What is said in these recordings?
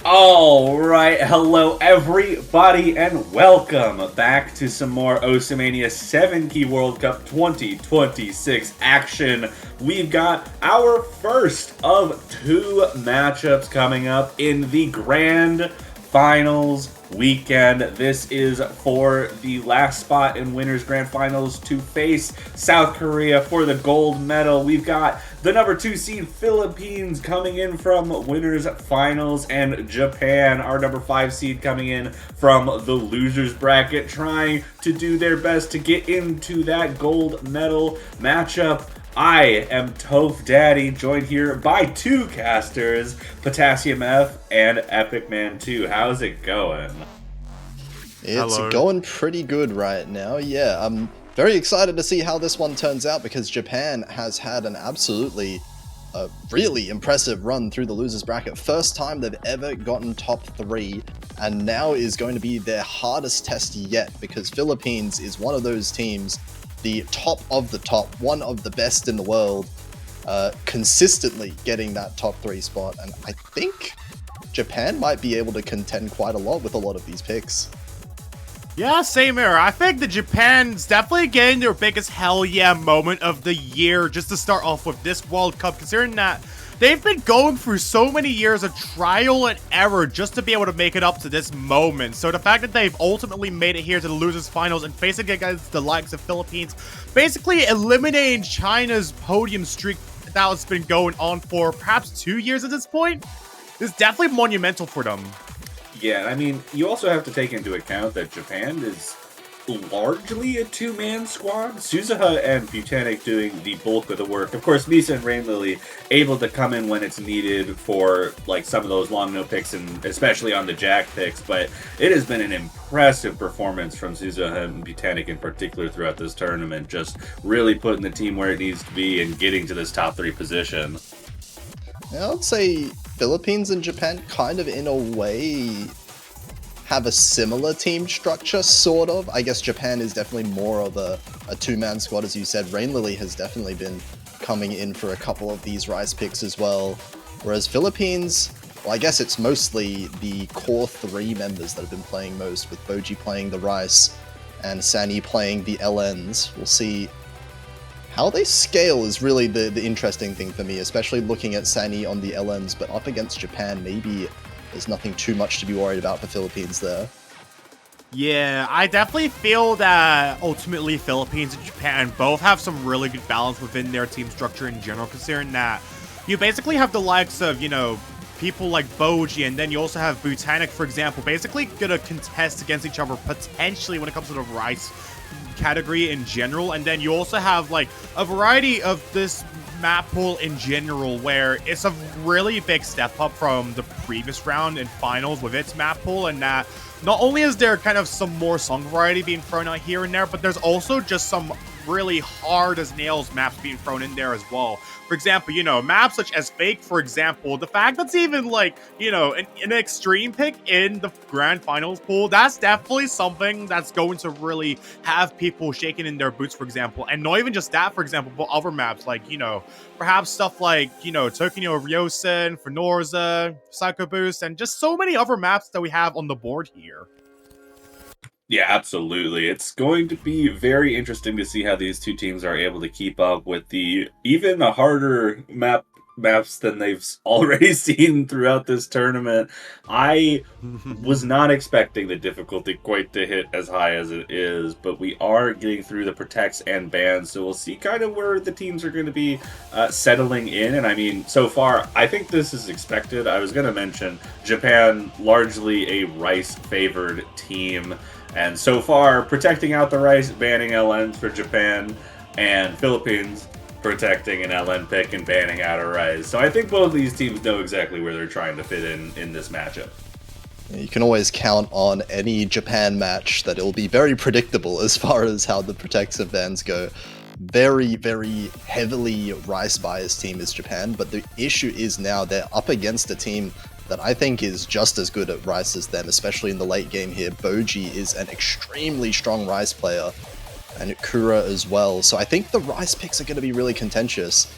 All right, hello everybody, and welcome back to some more Osamania 7 Key World Cup 2026 action. We've got our first of two matchups coming up in the Grand Finals weekend. This is for the last spot in Winners Grand Finals to face South Korea for the gold medal. We've got the number 2 seed Philippines coming in from Winners Finals, and Japan, our number 5 seed, coming in from the losers bracket, trying to do their best to get into that gold medal matchup. I am Toph Daddy, joined here by two casters, Potassium F and Epic Man 2. How's it going? It's Hello. going pretty good right now. Yeah, I'm very excited to see how this one turns out because Japan has had an absolutely really impressive run through the losers bracket. First time they've ever gotten top 3, and now is going to be their hardest test yet because Philippines is one of those teams, the top of the top, one of the best in the world, consistently getting that top 3 spot, and I think Japan might be able to contend quite a lot with a lot of these picks. Yeah, same here. I think the Japan's definitely getting their biggest hell yeah moment of the year just to start off with this World Cup, considering that they've been going through so many years of trial and error just to be able to make it up to this moment. So the fact that they've ultimately made it here to the losers finals and facing against the likes of Philippines, basically eliminating China's podium streak that has been going on for perhaps 2 years at this point, is definitely monumental for them. Yeah, I mean, you also have to take into account that Japan is largely a two-man squad. Suzuha and Butanik doing the bulk of the work. Of course, Misa and Rainlily able to come in when it's needed for like some of those long no picks, and especially on the Jack picks. But it has been an impressive performance from Suzuha and Butanik in particular throughout this tournament, just really putting the team where it needs to be and getting to this top 3 position. I would say Philippines and Japan kind of in a way have a similar team structure, sort of. I guess Japan is definitely more of a two-man squad, as you said. Rainlily has definitely been coming in for a couple of these Rice picks as well. Whereas Philippines, well, I guess it's mostly the core 3 members that have been playing most, with Boji playing the Rice and Sani playing the LNs. We'll see. How they scale is really the interesting thing for me, especially looking at Sani on the LNs, but up against Japan, maybe there's nothing too much to be worried about for Philippines there. Yeah, I definitely feel that ultimately Philippines and Japan both have some really good balance within their team structure in general, considering that you basically have the likes of, people like Boji, and then you also have Butanik, for example, basically gonna contest against each other potentially when it comes to the Rice category in general. And then you also have like a variety of this map pool in general, where it's a really big step up from the previous round in finals with its map pool, and that not only is there kind of some more song variety being thrown out here and there, but there's also just some really hard as nails maps being thrown in there as well. For example, maps such as Fake, for example, the fact that's even like, an extreme pick in the grand finals pool, that's definitely something that's going to really have people shaking in their boots, for example. And not even just that, for example, but other maps like, perhaps stuff like, Tokyo Ryosen, Fenorza, Psycho Boost, and just so many other maps that we have on the board here. Yeah, absolutely. It's going to be very interesting to see how these two teams are able to keep up with even the harder maps than they've already seen throughout this tournament. I was not expecting the difficulty quite to hit as high as it is, but we are getting through the protects and bans, so we'll see kind of where the teams are going to be settling in. And I mean, so far, I think this is expected. I was going to mention Japan, largely a Rice-favored team. And so far, protecting out the Rice, banning LNs for Japan, and Philippines protecting an LN pick and banning out a Rice. So I think both of these teams know exactly where they're trying to fit in this matchup. You can always count on any Japan match that it'll be very predictable as far as how the protects and bans go. Very, very heavily Rice-biased team is Japan, but the issue is now they're up against a team that I think is just as good at Rice as them, especially in the late game here. Boji is an extremely strong Rice player, and Kura as well. So I think the Rice picks are going to be really contentious.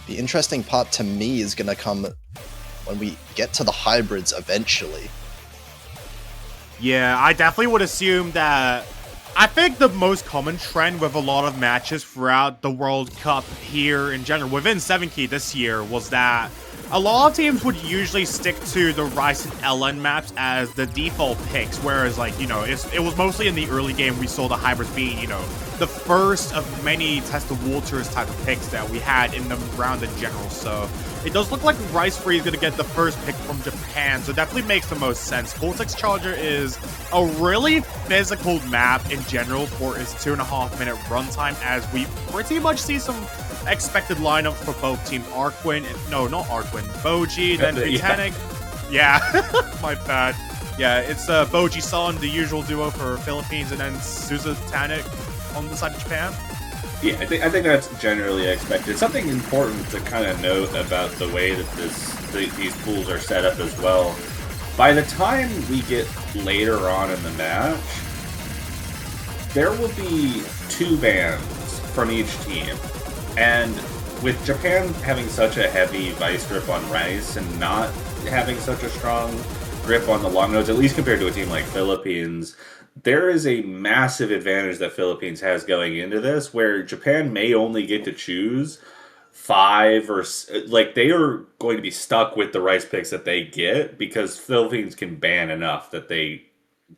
The interesting part to me is going to come when we get to the hybrids eventually. Yeah, I definitely would assume that. I think the most common trend with a lot of matches throughout the World Cup here in general, within 7 key this year, was that a lot of teams would usually stick to the Rice and LN maps as the default picks, whereas, like, you know, it was mostly in the early game we saw the hybrids being, you know, the first of many test the waters type of picks that we had in the round in general. So it does look like Rice Free is going to get the first pick from Japan, so definitely makes the most sense. Cortex Charger is a really physical map in general for its 2.5-minute runtime, as we pretty much see some expected lineups for both teams. Arquin, no, not Arquin, Boji, then Botanic. Yeah, my bad. Yeah, it's Boji-san, the usual duo for Philippines, and then Suza Tanik on the side of Japan. Yeah, I think that's generally expected. Something important to kind of note about the way that these pools are set up as well. By the time we get later on in the match, there will be 2 bans from each team. And with Japan having such a heavy vice grip on Rice and not having such a strong grip on the long nodes, at least compared to a team like Philippines, there is a massive advantage that Philippines has going into this, where Japan may only get to choose 5 or like they are going to be stuck with the Rice picks that they get, because Philippines can ban enough that they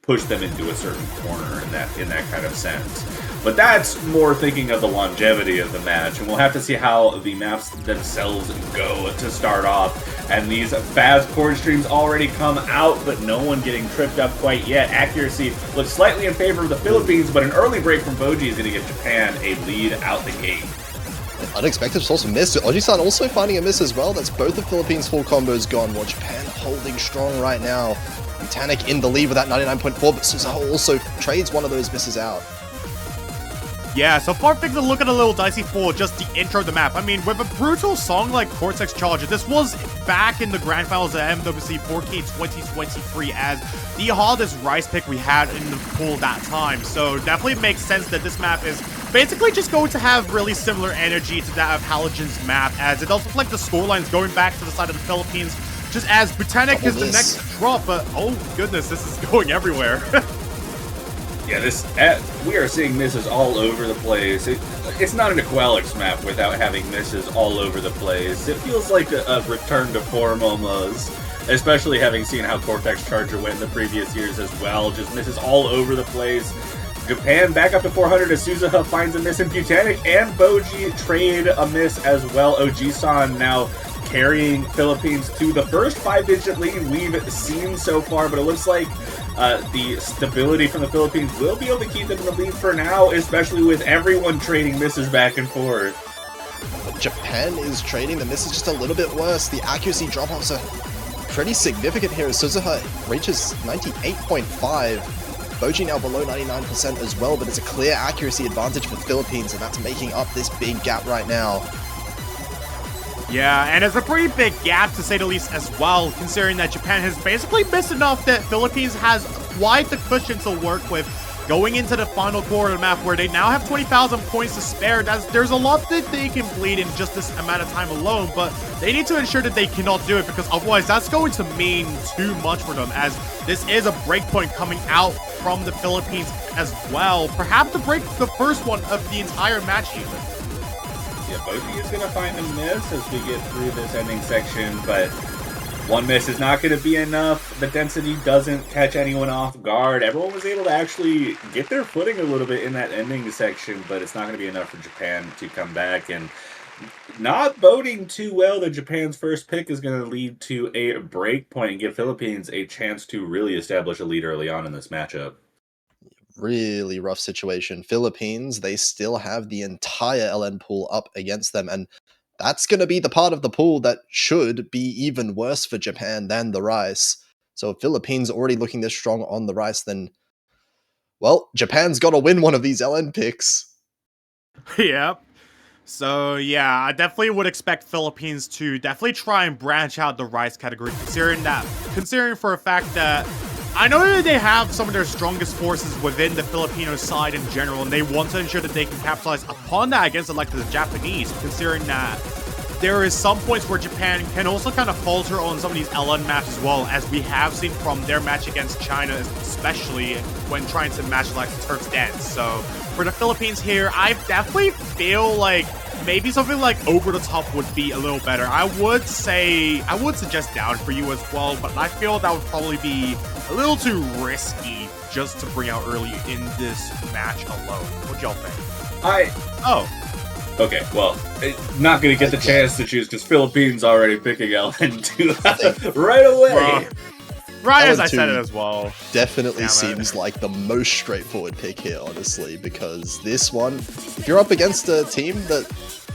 push them into a certain corner in that kind of sense. But that's more thinking of the longevity of the match, and we'll have to see how the maps themselves go to start off. And these fast chord streams already come out, but no one getting tripped up quite yet. Accuracy looks slightly in favor of the Philippines, but an early break from Boji is going to get Japan a lead out the gate. Unexpected source of miss. Oji-san also finding a miss as well. That's both the Philippines' full combos gone, while Japan holding strong right now. Botanic in the lead with that 99.4, but Suzaho also trades one of those misses out. Yeah, so far things are looking a little dicey for just the intro of the map. I mean, with a brutal song like Cortex Charger, this was back in the Grand Finals of MWC 4K 2023 as the hardest Rice pick we had in the pool that time. So definitely makes sense that this map is basically just going to have really similar energy to that of Halogen's map, as it does look like the scoreline's going back to the side of the Philippines, just as Botanic is the next drop, but oh goodness, this is going everywhere. Yeah, we are seeing misses all over the place. It's not an Aquelix map without having misses all over the place. It feels like a return to form almost, especially having seen how Cortex Charger went in the previous years as well. Just misses all over the place. Japan back up to 400 as Suzaha finds a miss, in Botanic and Boji trade a miss as well. Oji-san now carrying Philippines to the first 5-digit lead we've seen so far, but it looks like the stability from the Philippines will be able to keep them in the lead for now, especially with everyone trading misses back and forth. Japan is trading the misses just a little bit worse. The accuracy drop-offs are pretty significant here as Suzaha reaches 98.5. Boji now below 99% as well, but it's a clear accuracy advantage for the Philippines, and that's making up this big gap right now. Yeah, and it's a pretty big gap to say the least as well, considering that Japan has basically missed enough that Philippines has quite the cushion to work with going into the final quarter of the map, where they now have 20,000 points to spare. There's a lot that they can bleed in just this amount of time alone, but they need to ensure that they cannot do it, because otherwise that's going to mean too much for them, as this is a breakpoint coming out from the Philippines as well. Perhaps the first one of the entire match even. Yeah, Boji is going to find a miss as we get through this ending section, but one miss is not going to be enough. The density doesn't catch anyone off guard. Everyone was able to actually get their footing a little bit in that ending section, but it's not going to be enough for Japan to come back. And not boding too well that Japan's first pick is going to lead to a break point and give Philippines a chance to really establish a lead early on in this matchup. Really rough situation. Philippines, they still have the entire LN pool up against them, and that's going to be the part of the pool that should be even worse for Japan than the Rice. So if Philippines already looking this strong on the Rice, then, well, Japan's got to win one of these LN picks. Yep. So yeah, I definitely would expect Philippines to definitely try and branch out the Rice category, considering for a fact that I know that they have some of their strongest forces within the Filipino side in general, and they want to ensure that they can capitalize upon that against like the Japanese, considering that there is some points where Japan can also kind of falter on some of these LN maps as well, as we have seen from their match against China, especially when trying to match like Turk's Dance. So for the Philippines here, I definitely feel like maybe something like over the top would be a little better. I would suggest down for you as well, but I feel that would probably be a little too risky just to bring out early in this match alone. What y'all think? Okay, well, not going to get the chance to choose because Philippines already picking LN2 right away. Right as I said it as well. Definitely seems like the most straightforward pick here, honestly, because this one, if you're up against a team that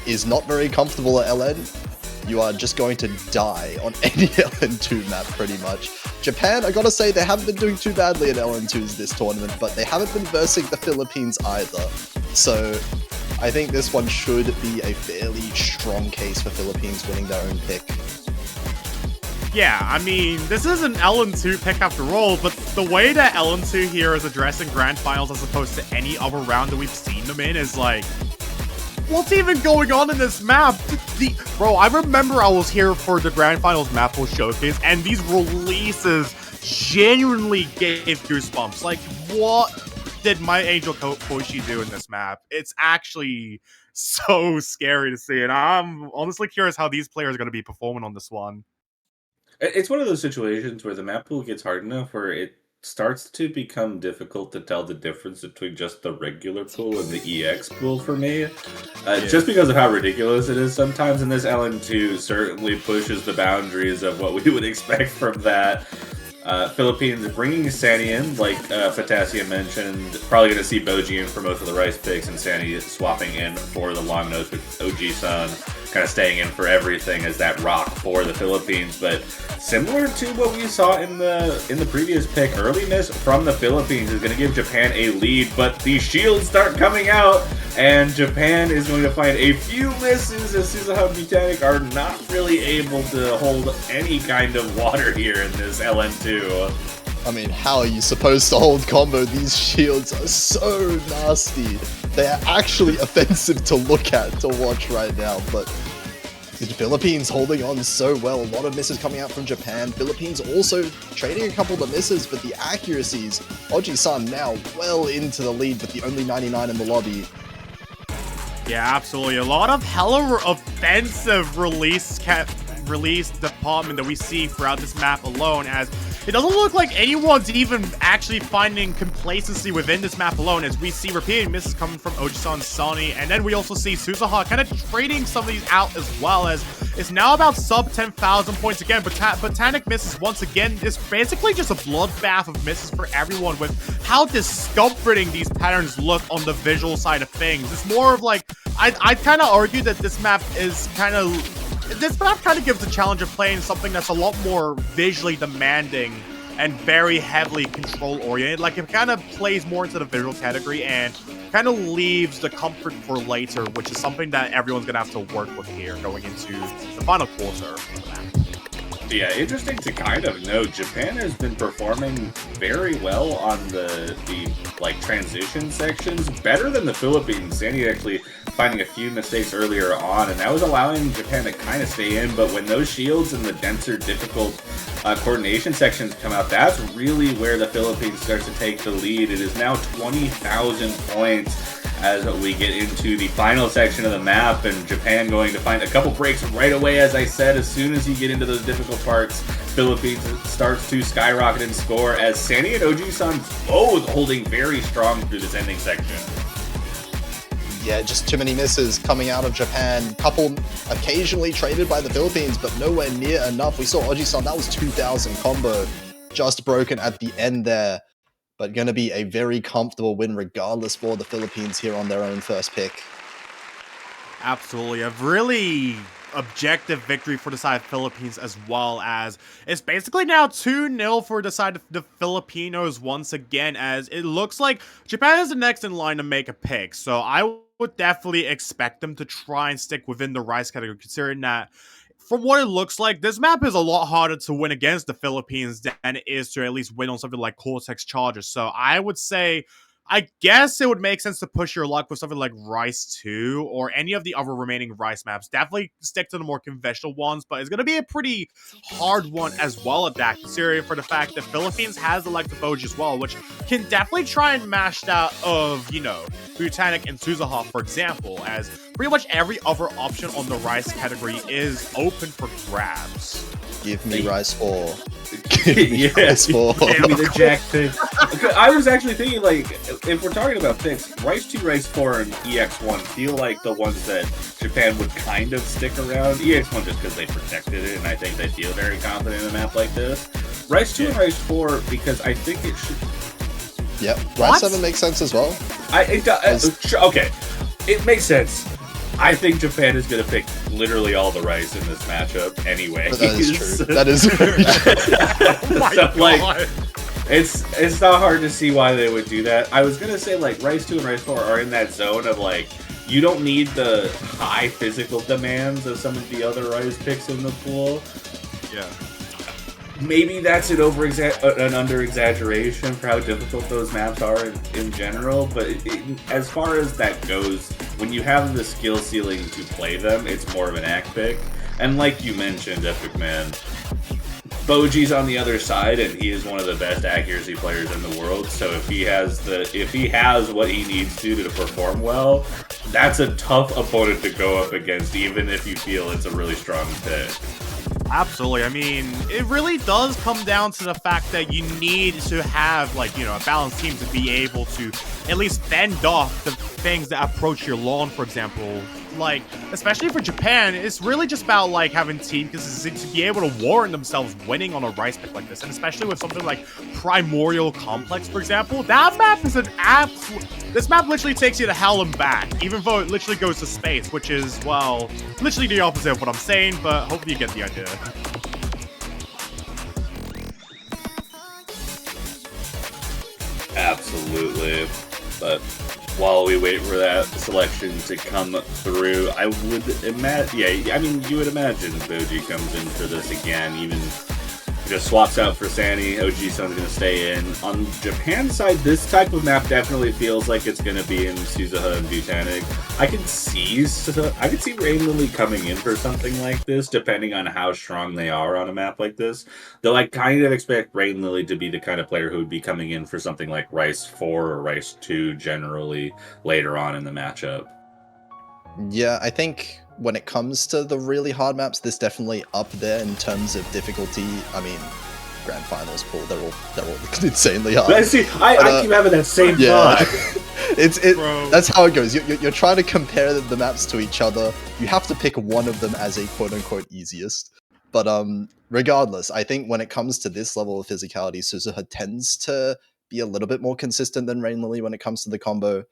is not very comfortable at LN, you are just going to die on any LN2 map, pretty much. Japan, I gotta say, they haven't been doing too badly at LN2s this tournament, but they haven't been versing the Philippines either. So I think this one should be a fairly strong case for Philippines winning their own pick. Yeah, I mean, this is an LN2 pick after all, but the way that LN2 here is addressing Grand Finals as opposed to any other round that we've seen them in is like, what's even going on in this map? Bro, I remember I was here for the Grand Finals map pool showcase, and these releases genuinely gave goosebumps. Like, what did my Angel Koichi do in this map? It's actually so scary to see, and I'm honestly curious how these players are going to be performing on this one. It's one of those situations where the map pool gets hard enough where it starts to become difficult to tell the difference between just the regular pool and the EX pool for me. Just because of how ridiculous it is sometimes, and this LN2 certainly pushes the boundaries of what we would expect from that. Philippines bringing Sani in, like Potassium mentioned, probably going to see Boji in for most of the rice picks, and Sani swapping in for the long nose with OG-san, kind of staying in for everything as that rock for the Philippines. But similar to what we saw in the previous pick, early miss from the Philippines is going to give Japan a lead, but the shields start coming out, and Japan is going to find a few misses as Suzuha and Botanic are not really able to hold any kind of water here in this LN2. I mean, how are you supposed to hold combo? These shields are so nasty. They are actually offensive to look at, to watch right now, but the Philippines holding on so well. A lot of misses coming out from Japan. Philippines also trading a couple of misses, but the accuracies. Oji-san now well into the lead with the only 99 in the lobby. Yeah, absolutely. A lot of hella offensive release department that we see throughout this map alone, as it doesn't look like anyone's even actually finding complacency within this map alone, as we see repeated misses coming from Oji-san, Sani, and then we also see Suzuha kind of trading some of these out as well, as it's now about sub 10,000 points again. Botanic misses once again. It's basically just a bloodbath of misses for everyone with how discomforting these patterns look on the visual side of things. It's more of like, I'd kind of argue that this map is this map kind of gives the challenge of playing something that's a lot more visually demanding and very heavily control-oriented. Like, it kind of plays more into the visual category and kind of leaves the comfort for later, which is something that everyone's going to have to work with here going into the final quarter. Yeah, interesting to kind of note, Japan has been performing very well on the like transition sections, better than the Philippines. Sani actually finding a few mistakes earlier on, and that was allowing Japan to kind of stay in, but when those shields and the denser, difficult coordination sections come out, that's really where the Philippines starts to take the lead. It is now 20,000 points as we get into the final section of the map, and Japan going to find a couple breaks right away. As I said, as soon as you get into those difficult parts, Philippines starts to skyrocket and score, as Sani and Oji-san both holding very strong through this ending section. Yeah, just too many misses coming out of Japan. Couple occasionally traded by the Philippines, but nowhere near enough. We saw Oji-san, that was 2,000 combo, just broken at the end there. But going to be a very comfortable win regardless for the Philippines here on their own first pick. Absolutely. A really objective victory for the side of Philippines, as well as it's basically now 2-0 for the side of the Filipinos once again, as it looks like Japan is the next in line to make a pick. So I would definitely expect them to try and stick within the rice category, considering that from what it looks like, this map is a lot harder to win against the Philippines than it is to at least win on something like Cortex Chargers. So I would say I guess it would make sense to push your luck with something like Rice 2 or any of the other remaining Rice maps. Definitely stick to the more conventional ones, but it's going to be a pretty hard one as well at that, considering for the fact that Philippines has the like the Boji as well, which can definitely try and mash that of, Botanic and Suzuha, for example, as pretty much every other option on the Rice category is open for grabs. Give me Rice 4. Rice 4. Give me the Jack pick. I was actually thinking, like, if we're talking about picks, Rice 2, Rice 4, and EX1 feel like the ones that Japan would kind of stick around. EX1 just because they protected it, and I think they feel very confident in a map like this. Rice 2 and Rice 4, because I think it should... Yep, Rice 7 makes sense as well. Okay, it makes sense. I think Japan is going to pick literally all the Rice in this matchup anyway. But that is true. That is very true. Oh my So, like, God. it's not hard to see why they would do that. I was going to say, like, Rice 2 and Rice 4 are in that zone of, like, you don't need the high physical demands of some of the other Rice picks in the pool. Yeah. Maybe that's an under-exaggeration for how difficult those maps are in general, but as far as that goes, when you have the skill ceiling to play them, it's more of an act pick. And like you mentioned, Epic Man, Boji's on the other side, and he is one of the best accuracy players in the world, so if he has what he needs to perform well, that's a tough opponent to go up against, even if you feel it's a really strong pick. Absolutely. I mean, it really does come down to the fact that you need to have, like, a balanced team to be able to at least fend off the things that approach your lawn, for example. Like, especially for Japan, it's really just about, like, having team consistency to be able to warrant themselves winning on a Rice pick like this. And especially with something like Primordial Complex, for example, that map is an absolute... This map literally takes you to hell and back, even though it literally goes to space, which is, well, literally the opposite of what I'm saying, but hopefully you get the idea. Absolutely. But while we wait for that selection to come through, I would imagine, you would imagine Boji comes in for this again, even just swaps out for Sani. OG-san's going to stay in. On Japan's side, this type of map definitely feels like it's going to be in Suzuha and Botanic. I could see Rain Lily coming in for something like this, depending on how strong they are on a map like this. Though I kind of expect Rain Lily to be the kind of player who would be coming in for something like Rice 4 or Rice 2 generally later on in the matchup. Yeah, I think when it comes to the really hard maps, this definitely up there in terms of difficulty. I mean, Grand Finals pool, they're all insanely hard. But see, I keep having that same thought. That's how it goes. You're trying to compare the maps to each other. You have to pick one of them as a quote-unquote easiest. But regardless, I think when it comes to this level of physicality, Suzuha tends to be a little bit more consistent than Rain Lily when it comes to the combo.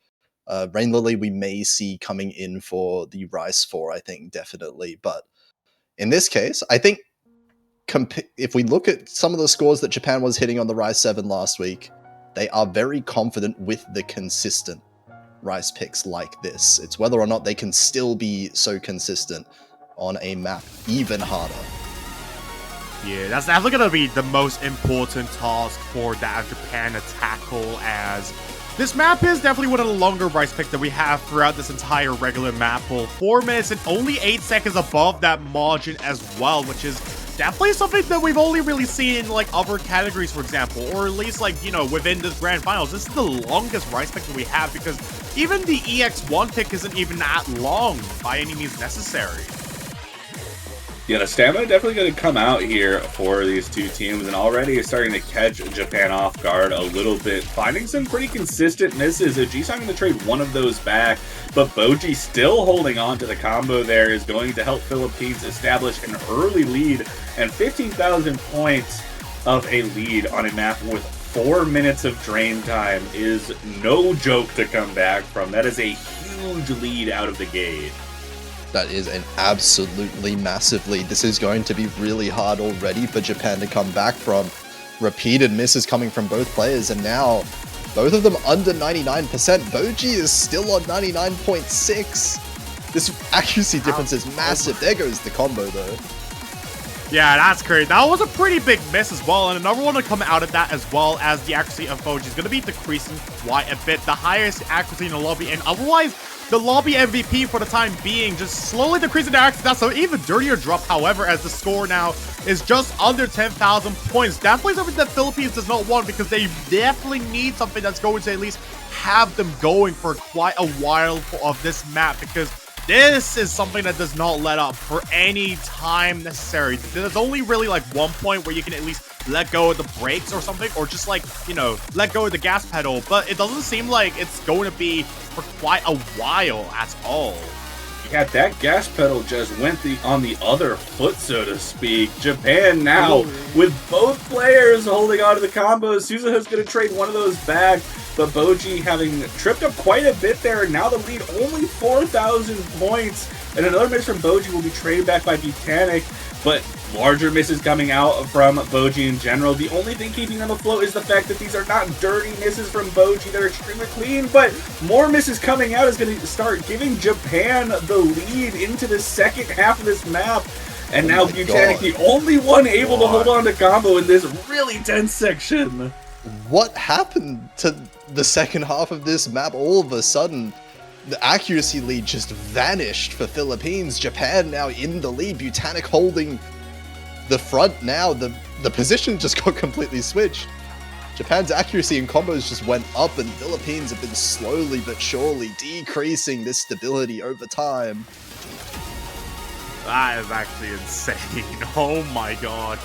Rain Lily we may see coming in for the Rice 4, I think, definitely. But in this case, I think if we look at some of the scores that Japan was hitting on the Rice 7 last week, they are very confident with the consistent Rice picks like this. It's whether or not they can still be so consistent on a map even harder. Yeah, that's definitely going to be the most important task for that Japan to tackle, as this map is definitely one of the longer Rice picks that we have throughout this entire regular map pool. 4 minutes and only 8 seconds above that margin as well, which is definitely something that we've only really seen in, like, other categories, for example, or at least, like, within the Grand Finals. This is the longest Rice pick that we have, because even the EX1 pick isn't even that long by any means necessary. Yeah, the stamina definitely going to come out here for these two teams, and already is starting to catch Japan off guard a little bit, finding some pretty consistent misses. OG-san going to trade one of those back, but Boji still holding on to the combo there is going to help Philippines establish an early lead, and 15,000 points of a lead on a map with 4 minutes of drain time is no joke to come back from. That is a huge lead out of the gate. That is an absolutely massive lead. This is going to be really hard already for Japan to come back from. Repeated misses coming from both players, and now both of them under 99%. Boji is still on 99.6. This accuracy difference is massive. There goes the combo, though. Yeah, that's great. That was a pretty big miss as well, and another one to come out of that as well as the accuracy of Boji is going to be decreasing quite a bit. The highest accuracy in the lobby, and otherwise, the lobby MVP for the time being just slowly decreasing the accuracy. That's an even dirtier drop, however, as the score now is just under 10,000 points. Definitely something that Philippines does not want because they definitely need something that's going to at least have them going for quite a while of this map because this is something that does not let up for any time necessary. There's only really like one point where you can at least let go of the brakes or something, or just like, you know, let go of the gas pedal, but it doesn't seem like it's going to be for quite a while at all. Yeah, that gas pedal just went on the other foot, so to speak. Japan now, with both players holding on to the combos. Suzuha's going to trade one of those back, but Boji having tripped up quite a bit there. Now the lead only 4,000 points, and another miss from Boji will be traded back by Butanic, but larger misses coming out from Boji in general. The only thing keeping them afloat is the fact that these are not dirty misses from Boji. They're extremely clean, but more misses coming out is going to start giving Japan the lead into the second half of this map. And now Butanic, the only one able to hold on to combo in this really tense section. What happened to the second half of this map? All of a sudden, the accuracy lead just vanished for Philippines. Japan now in the lead. Butanic holding the front now. The position just got completely switched. Japan's accuracy and combos just went up, and Philippines have been slowly but surely decreasing this stability over time. That is actually insane. Oh my god.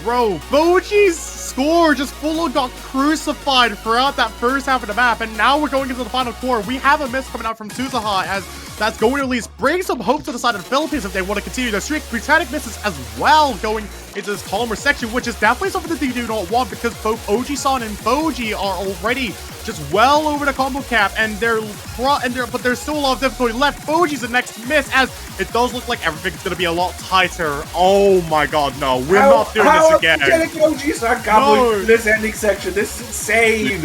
Bro, Boji's score just full got crucified throughout that first half of the map, and now we're going into the final core. We have a miss coming out from Suzuha, as that's going to at least bring some hope to the side of the Philippines if they want to continue their streak. Butanic misses as well going into this calmer section, which is definitely something that they do not want because both Oji-san and Boji are already just well over the combo cap, and but there's still a lot of difficulty left. Boji's the next miss, as it does look like everything's going to be a lot tighter. Oh my god, no, we're not doing this again. Oji-san combo this ending section. This is insane.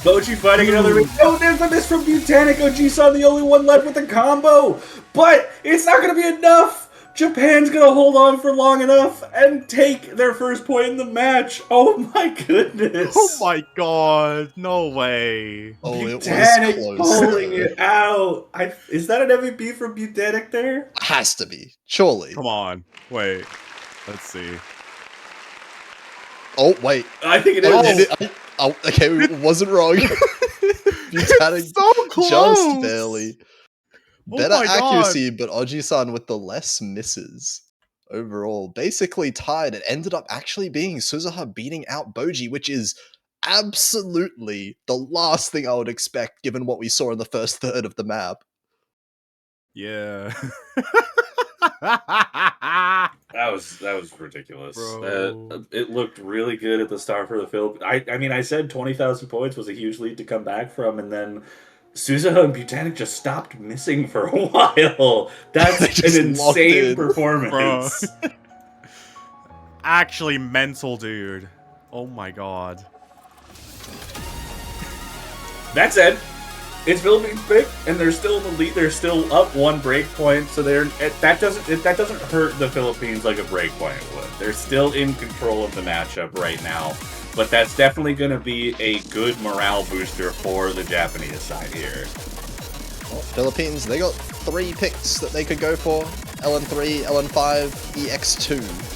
Boji fighting another. Oh, there's a miss from Butanic. Oji-san the only one left with the combo, but it's not going to be enough. Japan's going to hold on for long enough and take their first point in the match. Oh my goodness. Oh my god. No way. Oh, Butanic it was close. pulling it out. Is that an MVP from Butanic there? Has to be. Surely. Come on. Wait. Let's see. Oh, wait. I think it is. Oh, okay, wasn't wrong. Butanic so close. Just barely. Oh Better my accuracy, but Oji-san with the less misses overall. Basically tied. It ended up actually being Suzuha beating out Boji, which is absolutely the last thing I would expect given what we saw in the first third of the map. Yeah. That was ridiculous. Bro. It looked really good at the start for the Philippines. I mean, I said 20,000 points was a huge lead to come back from, and then Suzuha and Butanic just stopped missing for a while. That's an insane performance. Bro. Actually mental, dude. Oh my god. That said, it's Philippines pick, and they're still in the lead. They're still up one break point, so that doesn't hurt the Philippines like a break point would. They're still in control of the matchup right now, but that's definitely going to be a good morale booster for the Japanese side here. Well, Philippines, they got 3 picks that they could go for: LN3, LN5, EX2.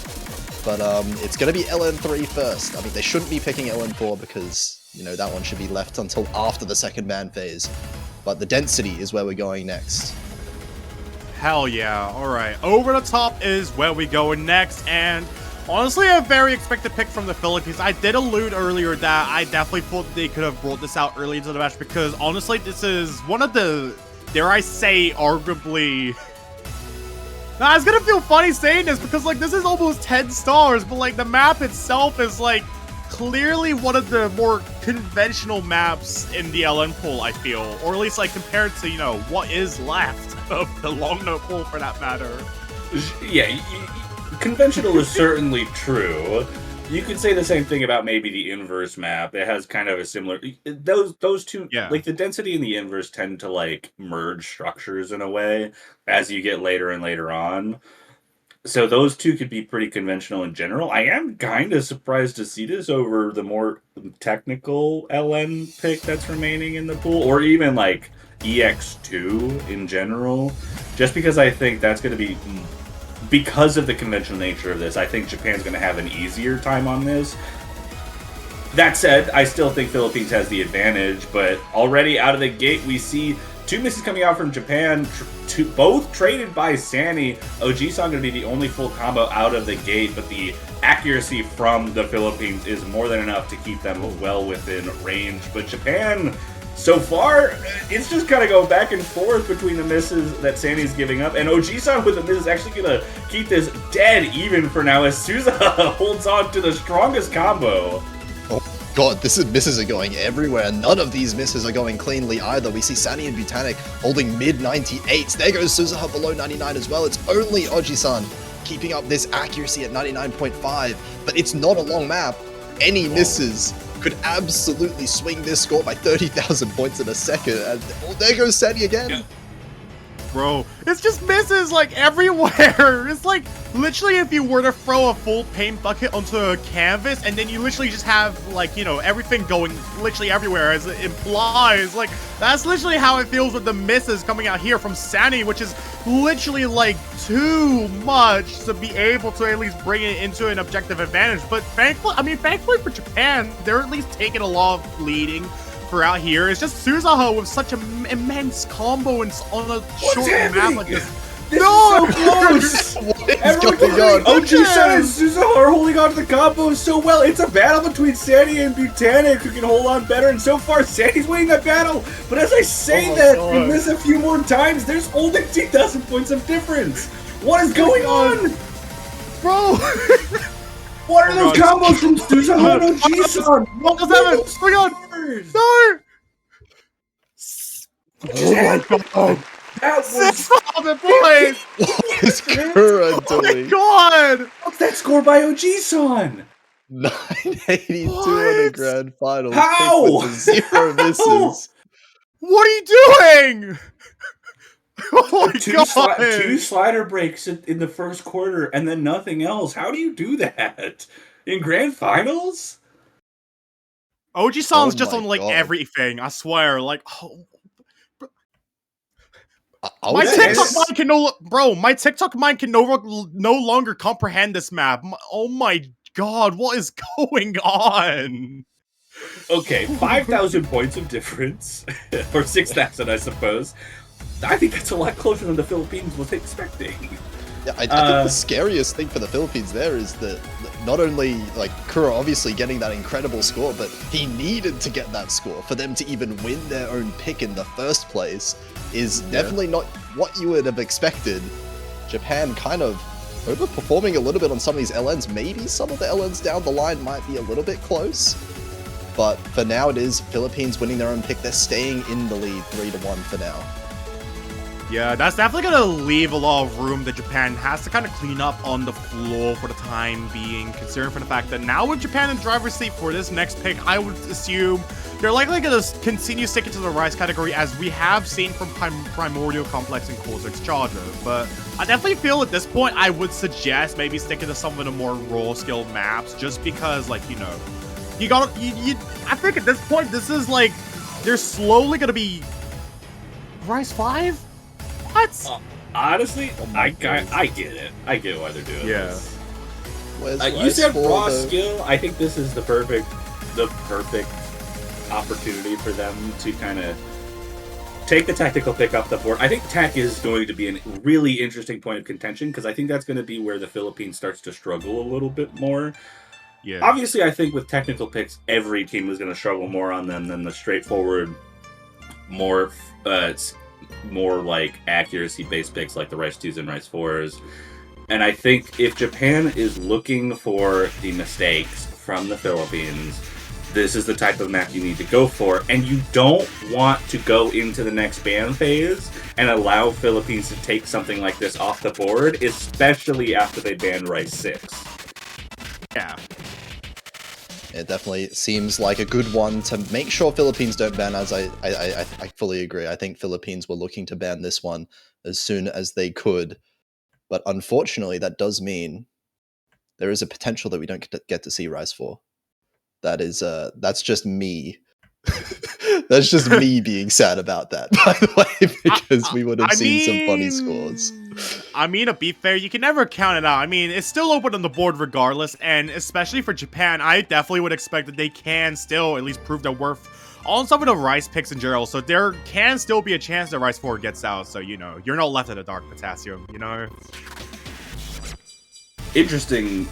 But it's going to be LN3 first. I mean, they shouldn't be picking LN4 because, you know, that one should be left until after the second man phase. But the density is where we're going next. Hell yeah. Alright, over the top is where we go next, and honestly a very expected pick from the Philippines. I did allude earlier that I definitely thought they could have brought this out early into the match because honestly this is one of the, dare I say, arguably... Now, it's gonna feel funny saying this because like this is almost 10 stars, but like the map itself is like clearly one of the more conventional maps in the LN pool, I feel. Or at least like compared to, you know, what is left of the long note pool for that matter. Yeah, conventional is certainly true. You could say the same thing about maybe the inverse map. It has kind of a similar... Those two, yeah. Like the density and the inverse tend to like merge structures in a way as you get later and later on. So those two could be pretty conventional in general. I am kind of surprised to see this over the more technical LN pick that's remaining in the pool, or even like EX2 in general, just because I think that's going to be, because of the conventional nature of this, I think Japan's going to have an easier time on this. That said, I still think Philippines has the advantage, but already out of the gate, we see two misses coming out from Japan, both traded by Sani. Ojisan going to be the only full combo out of the gate, but the accuracy from the Philippines is more than enough to keep them well within range. But Japan, so far, it's just kind of going back and forth between the misses that Sani's giving up, and Ojisan with the miss is actually going to keep this dead even for now as Souza holds on to the strongest combo. God, misses are going everywhere. None of these misses are going cleanly either. We see Sani and Butanic holding mid-98s. There goes Suzuha below 99 as well. It's only Oji-san keeping up this accuracy at 99.5, but it's not a long map. Any misses could absolutely swing this score by 30,000 points in a second. And there goes Sani again. Yeah. Bro, it's just misses like everywhere. It's like literally if you were to throw a full paint bucket onto a canvas and then you literally just have like, you know, everything going literally everywhere as it implies. Like that's literally how it feels with the misses coming out here from Sani, which is literally like too much to be able to at least bring it into an objective advantage. But thankfully for Japan, they're at least taking a lot of leading throughout here. It's just Suzuha with such an immense combo and on a short map like this. This no! Is so close! Everyone's going on? Oji-san and Suzuha are holding on to the combo so well. It's a battle between Sani and Butanic who can hold on better, and so far Sani's winning that battle. But as I say we miss a few more times, there's only 2,000 points of difference. What is going on? Bro! What are those combos from Suzuha and Oji-san? What does that? Oh my god! No! Oh my god! That was... What is Kura doing? Oh my god! What's that score by Oji-san? 982 in the grand finals. How? Zero misses. What are you doing? Oh my god! Two slider breaks in the first quarter and then nothing else. How do you do that? In grand finals? Oji-san's just on like everything, I swear. Like, my TikTok mind can no longer comprehend this map. Oh my god, what is going on? Okay, 5,000 points of difference, or 6,000, I suppose. I think that's a lot closer than the Philippines was expecting. Yeah, I think the scariest thing for the Philippines there is that not only like Kura obviously getting that incredible score, but he needed to get that score for them to even win their own pick in the first place is definitely not what you would have expected. Japan kind of overperforming a little bit on some of these LNs. Maybe some of the LNs down the line might be a little bit close, but for now it is Philippines winning their own pick. They're staying in the lead 3-1 for now. Yeah, that's definitely going to leave a lot of room that Japan has to kind of clean up on the floor for the time being, considering for the fact that now with Japan in driver's seat for this next pick, I would assume they're likely going to continue sticking to the Rise category as we have seen from Primordial Complex and Kozik's Charger. But I definitely feel at this point I would suggest maybe sticking to some of the more raw skill maps just because, like, you know, I think at this point this is like, they're slowly going to be Rise 5? What? Honestly, I get it. I get why they're doing this. You said raw skill. I think this is the perfect opportunity for them to kind of take the tactical pick off the board. I think tech is going to be a really interesting point of contention because I think that's going to be where the Philippines starts to struggle a little bit more. Yeah. Obviously, I think with technical picks, every team is going to struggle more on them than the straightforward, more like accuracy-based picks like the Rice 2s and Rice 4s. And I think if Japan is looking for the mistakes from the Philippines, this is the type of map you need to go for. And you don't want to go into the next ban phase and allow Philippines to take something like this off the board, especially after they ban Rice 6. Yeah. It definitely seems like a good one to make sure Philippines don't ban, as I fully agree. I think Philippines were looking to ban this one as soon as they could. But unfortunately, that does mean there is a potential that we don't get to see Rise 4. That's just me. That's just me being sad about that, by the way, because we would have seen some funny scores. I mean, to be fair, you can never count it out. I mean, it's still open on the board regardless, and especially for Japan, I definitely would expect that they can still at least prove their worth on some of the Rise picks in general, so there can still be a chance that Rise 4 gets out, so, you know, you're not left in the dark, Potassium, you know? Interesting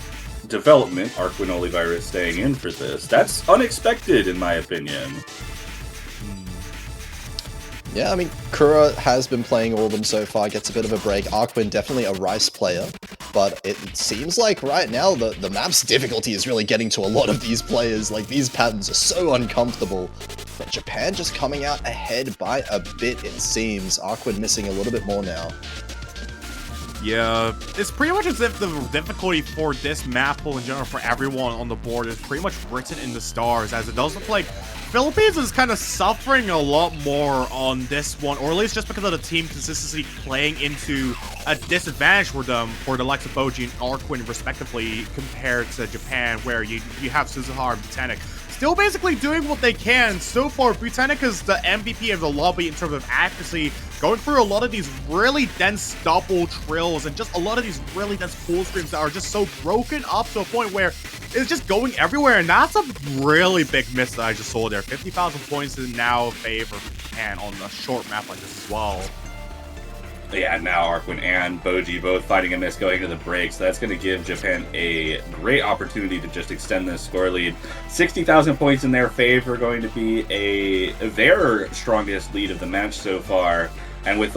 development, Arquin Olivirus staying in for this. That's unexpected, in my opinion. Yeah, I mean, Kura has been playing all of them so far, gets a bit of a break. Arquin, definitely a Rice player, but it seems like right now the map's difficulty is really getting to a lot of these players. Like, these patterns are so uncomfortable. But Japan just coming out ahead by a bit, it seems. Arquin missing a little bit more now. Yeah, it's pretty much as if the difficulty for this map pool in general for everyone on the board is pretty much written in the stars, as it does look like Philippines is kind of suffering a lot more on this one, or at least just because of the team consistency playing into a disadvantage for them, for the likes of Boji and Arquin respectively, compared to Japan, where you have Suzuha and Botanic still basically doing what they can. So far, Botanic is the MVP of the lobby in terms of accuracy, going through a lot of these really dense double trills and just a lot of these really dense pool streams that are just so broken up to a point where it's just going everywhere, and that's a really big miss that I just saw there. 50,000 points is now favor Japan on a short map like this as well. Yeah, now Arquin and Boji both fighting a miss going to the break, so that's going to give Japan a great opportunity to just extend this score lead. 60,000 points in their favor, going to be their strongest lead of the match so far, and with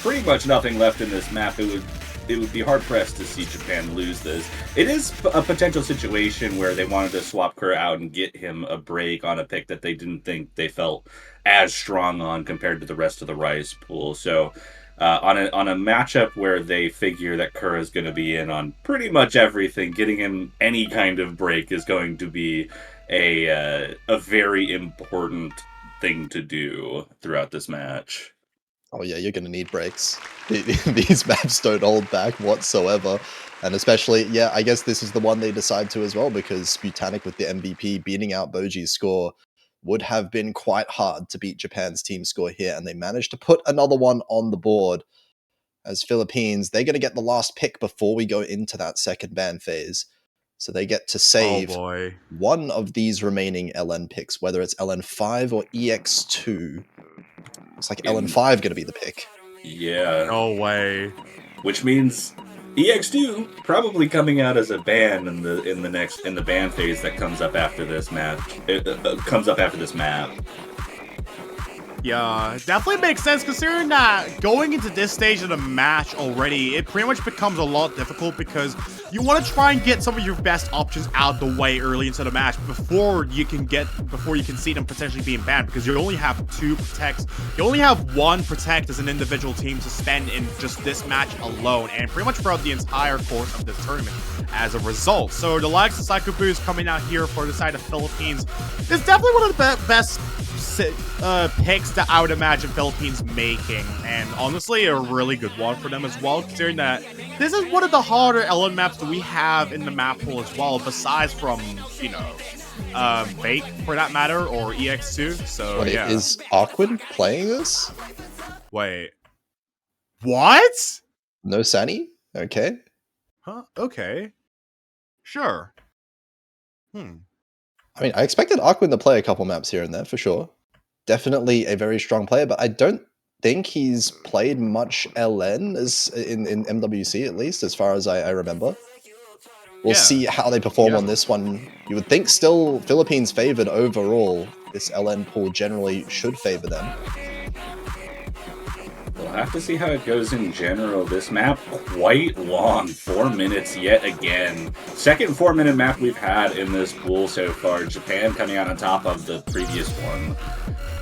pretty much nothing left in this map, it would be hard-pressed to see Japan lose this. It is a potential situation where they wanted to swap Kura out and get him a break on a pick that they didn't think they felt as strong on compared to the rest of the Rise pool. So on a matchup where they figure that Kura is going to be in on pretty much everything, getting him any kind of break is going to be a very important thing to do throughout this match. Oh yeah, you're going to need breaks. These maps don't hold back whatsoever. And especially, yeah, I guess this is the one they decide to as well, because Botanic with the MVP beating out Boji's score would have been quite hard to beat Japan's team score here. And they managed to put another one on the board. As Philippines, they're going to get the last pick before we go into that second ban phase. So they get to save one of these remaining LN picks, whether it's LN5 or EX2. It's like LN5 going to be the pick. Yeah. No way. Which means EX2 probably coming out as a ban in the ban phase that comes up after this match. Comes up after this map. Yeah, definitely makes sense considering that going into this stage of the match already, it pretty much becomes a lot difficult because you want to try and get some of your best options out the way early into the match before you can see them potentially being banned, because you only have 2 protects. You only have 1 protect as an individual team to spend in just this match alone, and pretty much throughout the entire course of this tournament as a result. So the likes of Psycho Boost coming out here for the side of Philippines is definitely one of the best picks that I would imagine Philippines making, and honestly a really good one for them as well, considering that this is one of the harder LN maps that we have in the map pool as well, besides from, you know, Fake for that matter, or EX2. So wait, yeah. Is Arquin playing this? Wait, what? No Sani? Okay. Huh? Okay. Sure. I mean, I expected Arquin to play a couple maps here and there, for sure. Definitely a very strong player, but I don't think he's played much LN as in MWC, at least, as far as I remember. We'll see how they perform on this one. You would think still Philippines favored overall. This LN pool generally should favor them. We'll have to see how it goes in general. This map, quite long. 4 minutes yet again. Second 4-minute map we've had in this pool so far. Japan coming out on top of the previous one.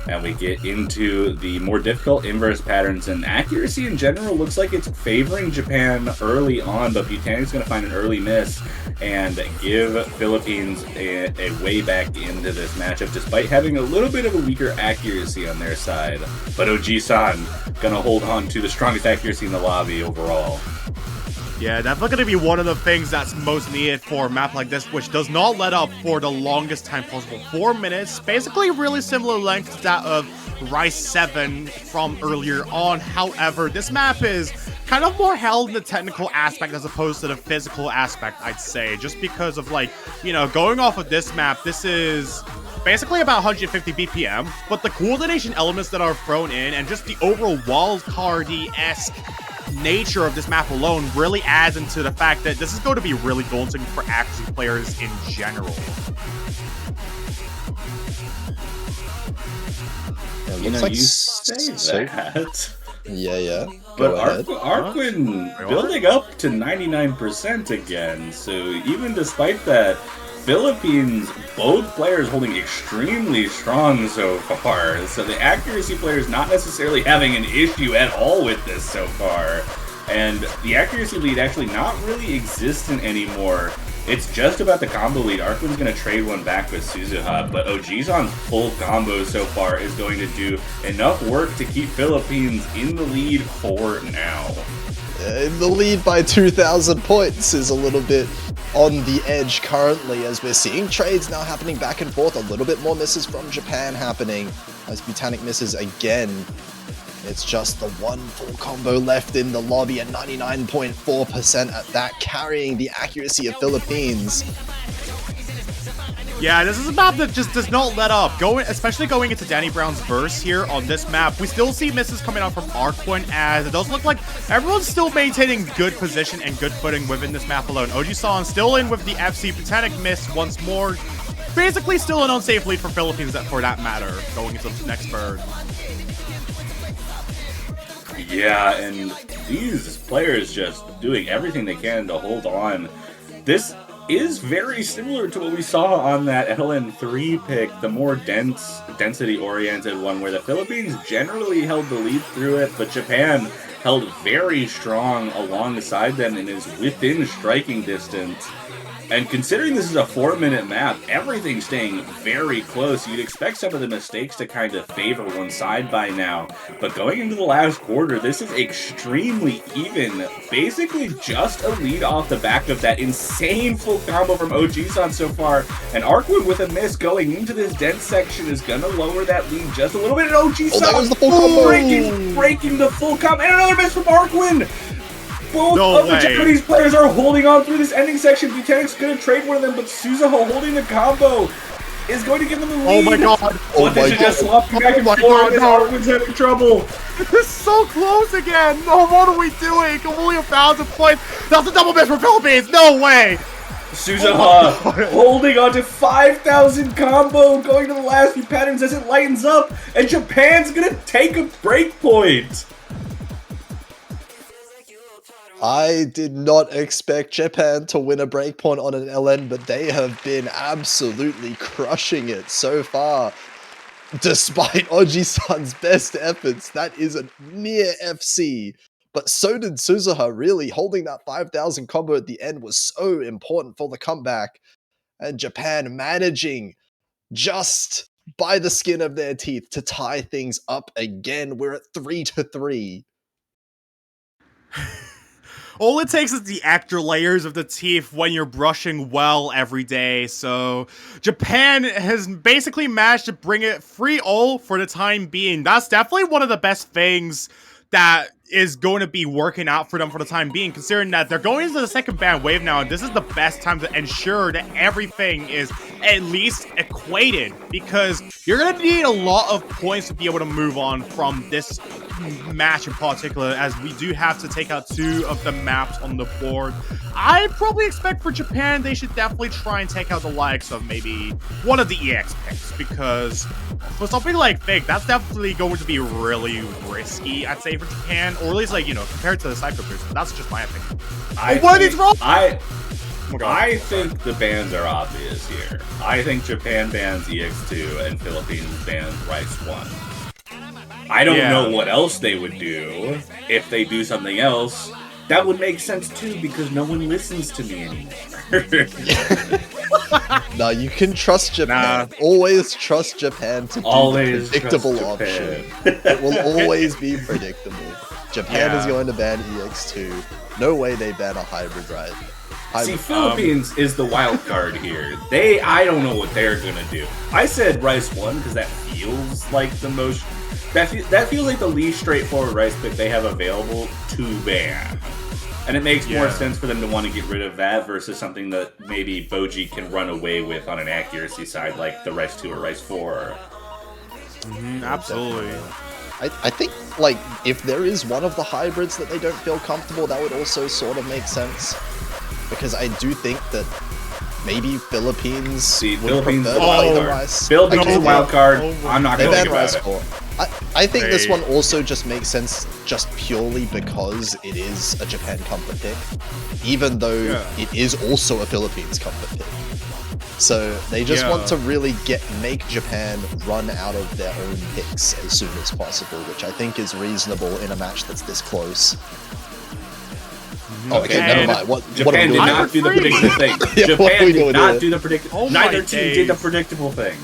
And we get into the more difficult inverse patterns, and accuracy in general looks like it's favoring Japan early on, but Butanic's going to find an early miss and give Philippines a way back into this matchup, despite having a little bit of a weaker accuracy on their side. But OG-san going to hold on to the strongest accuracy in the lobby overall. Yeah, definitely going to be one of the things that's most needed for a map like this, which does not let up for the longest time possible. 4 minutes, basically really similar length to that of Rise 7 from earlier on. However, this map is kind of more held in the technical aspect as opposed to the physical aspect, I'd say. Just because of, like, you know, going off of this map, this is basically about 150 BPM, but the coordination elements that are thrown in and just the overall wildcardy-esque nature of this map alone really adds into the fact that this is going to be really daunting for accuracy players in general. You know, you say that. Yeah. But Arquin building up to 99% again, so even despite that, Philippines, both players holding extremely strong so far, so the accuracy players not necessarily having an issue at all with this so far. And the accuracy lead actually not really existent anymore. It's just about the combo lead. Arquin's going to trade one back with Suzuha, but OG-san's full combo so far is going to do enough work to keep Philippines in the lead for now. The lead by 2,000 points is a little bit on the edge currently, as we're seeing trades now happening back and forth. A little bit more misses from Japan happening as Butanic misses again. It's just the one full combo left in the lobby at 99.4% at that, carrying the accuracy of Philippines. Yeah, this is a map that just does not let up. Especially going into Danny Brown's verse here on this map, we still see misses coming out from Arquin, as it does look like everyone's still maintaining good position and good footing within this map alone. OG-san still in with the FC. Botanic miss once more. Basically still an unsafe lead for Philippines for that matter, going into the next bird. Yeah, and these players just doing everything they can to hold on. This is very similar to what we saw on that LN3 pick, the more density-oriented one, where the Philippines generally held the lead through it, but Japan held very strong alongside them and is within striking distance. And considering this is a 4-minute map, everything's staying very close. You'd expect some of the mistakes to kind of favor one side by now. But going into the last quarter, this is extremely even. Basically just a lead off the back of that insane full combo from OG-san so far. And Arquin with a miss going into this dense section is going to lower that lead just a little bit. And OG-san breaking the full combo. And another miss from Arquin! Both of the Japanese players are holding on through this ending section. Butanic's going to trade one of them, but Suzuha holding the combo is going to give them the lead. Oh my god. Just swapping back and forth, and Arquin's having trouble. This is so close again. No, what are we doing? Only 1,000 points. That's a double miss for Philippines. No way. Suzuha holding on to 5,000 combo, going to the last few patterns as it lightens up, and Japan's going to take a break point. I did not expect Japan to win a breakpoint on an LN, but they have been absolutely crushing it so far. Despite OG-san's best efforts, that is a near FC. But so did Suzuha, really. Holding that 5,000 combo at the end was so important for the comeback. And Japan managing just by the skin of their teeth to tie things up again. We're at 3-3. All it takes is the extra layers of the teeth when you're brushing well every day. So Japan has basically managed to bring it 3-0 for the time being. That's definitely one of the best things that is going to be working out for them for the time being, considering that they're going into the second ban wave now, and this is the best time to ensure that everything is at least equated, because you're going to need a lot of points to be able to move on from this match in particular, as we do have to take out 2 of the maps on the board. I probably expect for Japan, they should definitely try and take out the likes of maybe one of the EX picks, because for something like Fig, that's definitely going to be really risky, I'd say, for Japan, or at least, like, you know, compared to the Cypher boost. That's just my opinion. What is wrong? my God. I think the bans are obvious here. I think Japan bans EX2 and Philippines bans Rice 1. I don't know what else they would do. If they do something else, that would make sense too, because no one listens to me anymore. No, you can trust Japan. Nah. Always trust Japan to do Always the predictable trust option. Japan. It will always be predictable. Japan is going to ban EX2. No way they ban a hybrid, right? See, Philippines is the wild card here. I don't know what they're gonna do. I said Rice 1 because that feels like the most... That feels like the least straightforward Rice pick they have available to ban. And it makes more sense for them to want to get rid of that versus something that maybe Boji can run away with on an accuracy side, like the Rice 2 or Rice 4. Absolutely. I think, like, if there is one of the hybrids that they don't feel comfortable, that would also sort of make sense. Because I do think that maybe Philippines would Philippines prefer to play the card. Rice. Philippines is a wild card. I'm not They going to ban think Rice about it. 4. I think this one also just makes sense just purely because it is a Japan comfort pick, even though it is also a Philippines comfort pick. So they just want to really make Japan run out of their own picks as soon as possible, which I think is reasonable in a match that's this close. Oh, okay, never mind. What Japan are we did doing not do the predictable thing. Yeah, what are Japan we did doing not here? do the predictable. Oh my Neither team did the days. predictable thing.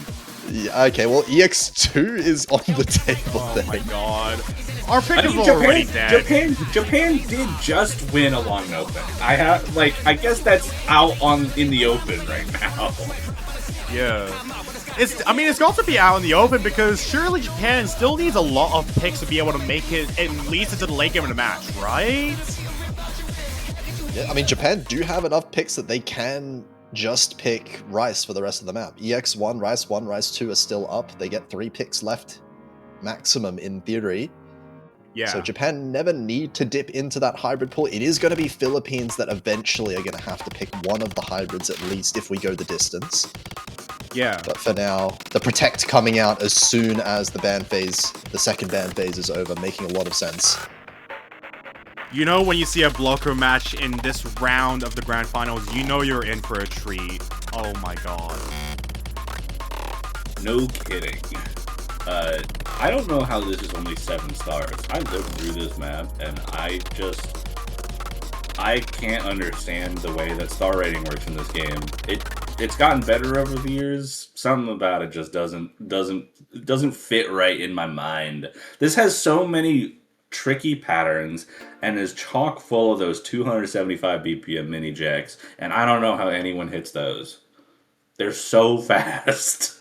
Yeah, okay, well, EX2 is on the table Oh then. my God. Our pick I is mean, already dead. Japan did just win a long open. I guess that's out in the open right now. Yeah. It's got to be out in the open because surely Japan still needs a lot of picks to be able to make it at least into the late game of the match, right? Yeah, I mean, Japan do have enough picks that they can just pick Rice for the rest of the map. EX1, Rice 2 are still up. They get 3 picks left maximum in theory. Yeah. So Japan never need to dip into that hybrid pool. It is going to be Philippines that eventually are going to have to pick one of the hybrids at least if we go the distance. Yeah. But for now, the Protect coming out as soon as the second ban phase is over, making a lot of sense. You know when you see a blocker match in this round of the grand finals, you know you're in for a treat. Oh my God. No kidding. I don't know how this is only 7 stars. I looked through this map and I can't understand the way that star rating works in this game. It's gotten better over the years. Something about it just doesn't fit right in my mind. This has so many tricky patterns and is chock full of those 275 BPM mini jacks, and I don't know how anyone hits those. They're so fast.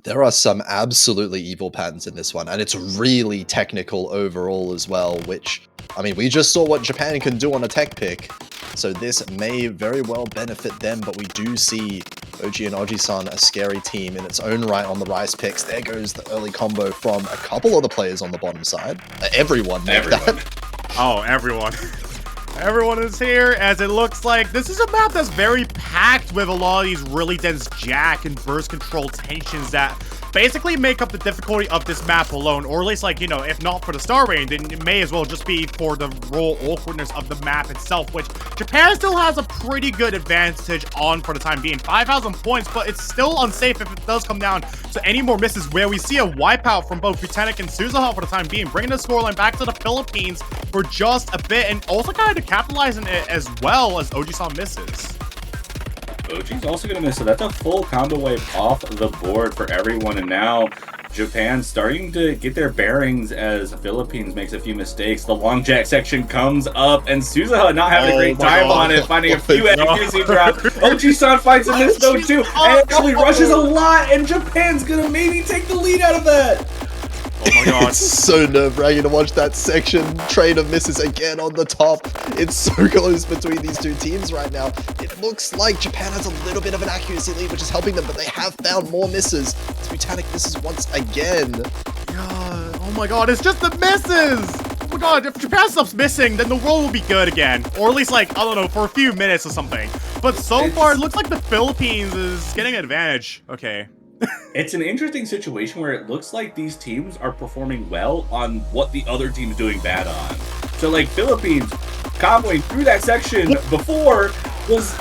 There are some absolutely evil patterns in this one, and it's really technical overall as well, which, I mean, we just saw what Japan can do on a tech pick, so this may very well benefit them, but we do see Oji and Oji-san, a scary team in its own right on the Rice picks. There goes the early combo from a couple of the players on the bottom side. Everyone. Oh, everyone. Everyone is here, as it looks like this is a map that's very packed with a lot of these really dense jack and burst control tensions that basically make up the difficulty of this map alone, or at least, like, you know, if not for the star rating, then it may as well just be for the raw awkwardness of the map itself, which Japan still has a pretty good advantage on for the time being. 5,000 points, but it's still unsafe if it does come down to any more misses, where we see a wipeout from both Britannic and Suzuha for the time being, bringing the scoreline back to the Philippines for just a bit, and also kind of capitalizing it as well as Oji-san misses. Oji's also going to miss it. That's a full combo wave off the board for everyone, and now Japan starting to get their bearings as Philippines makes a few mistakes. The long jack section comes up, and Suzuha not having a great time on it, finding a few accuracy drops. Oji-san finds a miss though too, and actually rushes a lot, and Japan's going to maybe take the lead out of that. Oh my God. It's so nerve-wracking to watch that section. Train of misses again on the top. It's so close between these two teams right now. It looks like Japan has a little bit of an accuracy lead, which is helping them, but they have found more misses. Britannic misses once again. God, oh my God, it's just the misses! Oh my God, if Japan stops missing, then the roll will be good again. Or at least, like, I don't know, for a few minutes or something. But so far, it looks like the Philippines is getting an advantage. Okay. It's an interesting situation where it looks like these teams are performing well on what the other team's doing bad on. So, like, Philippines comboing through that section before was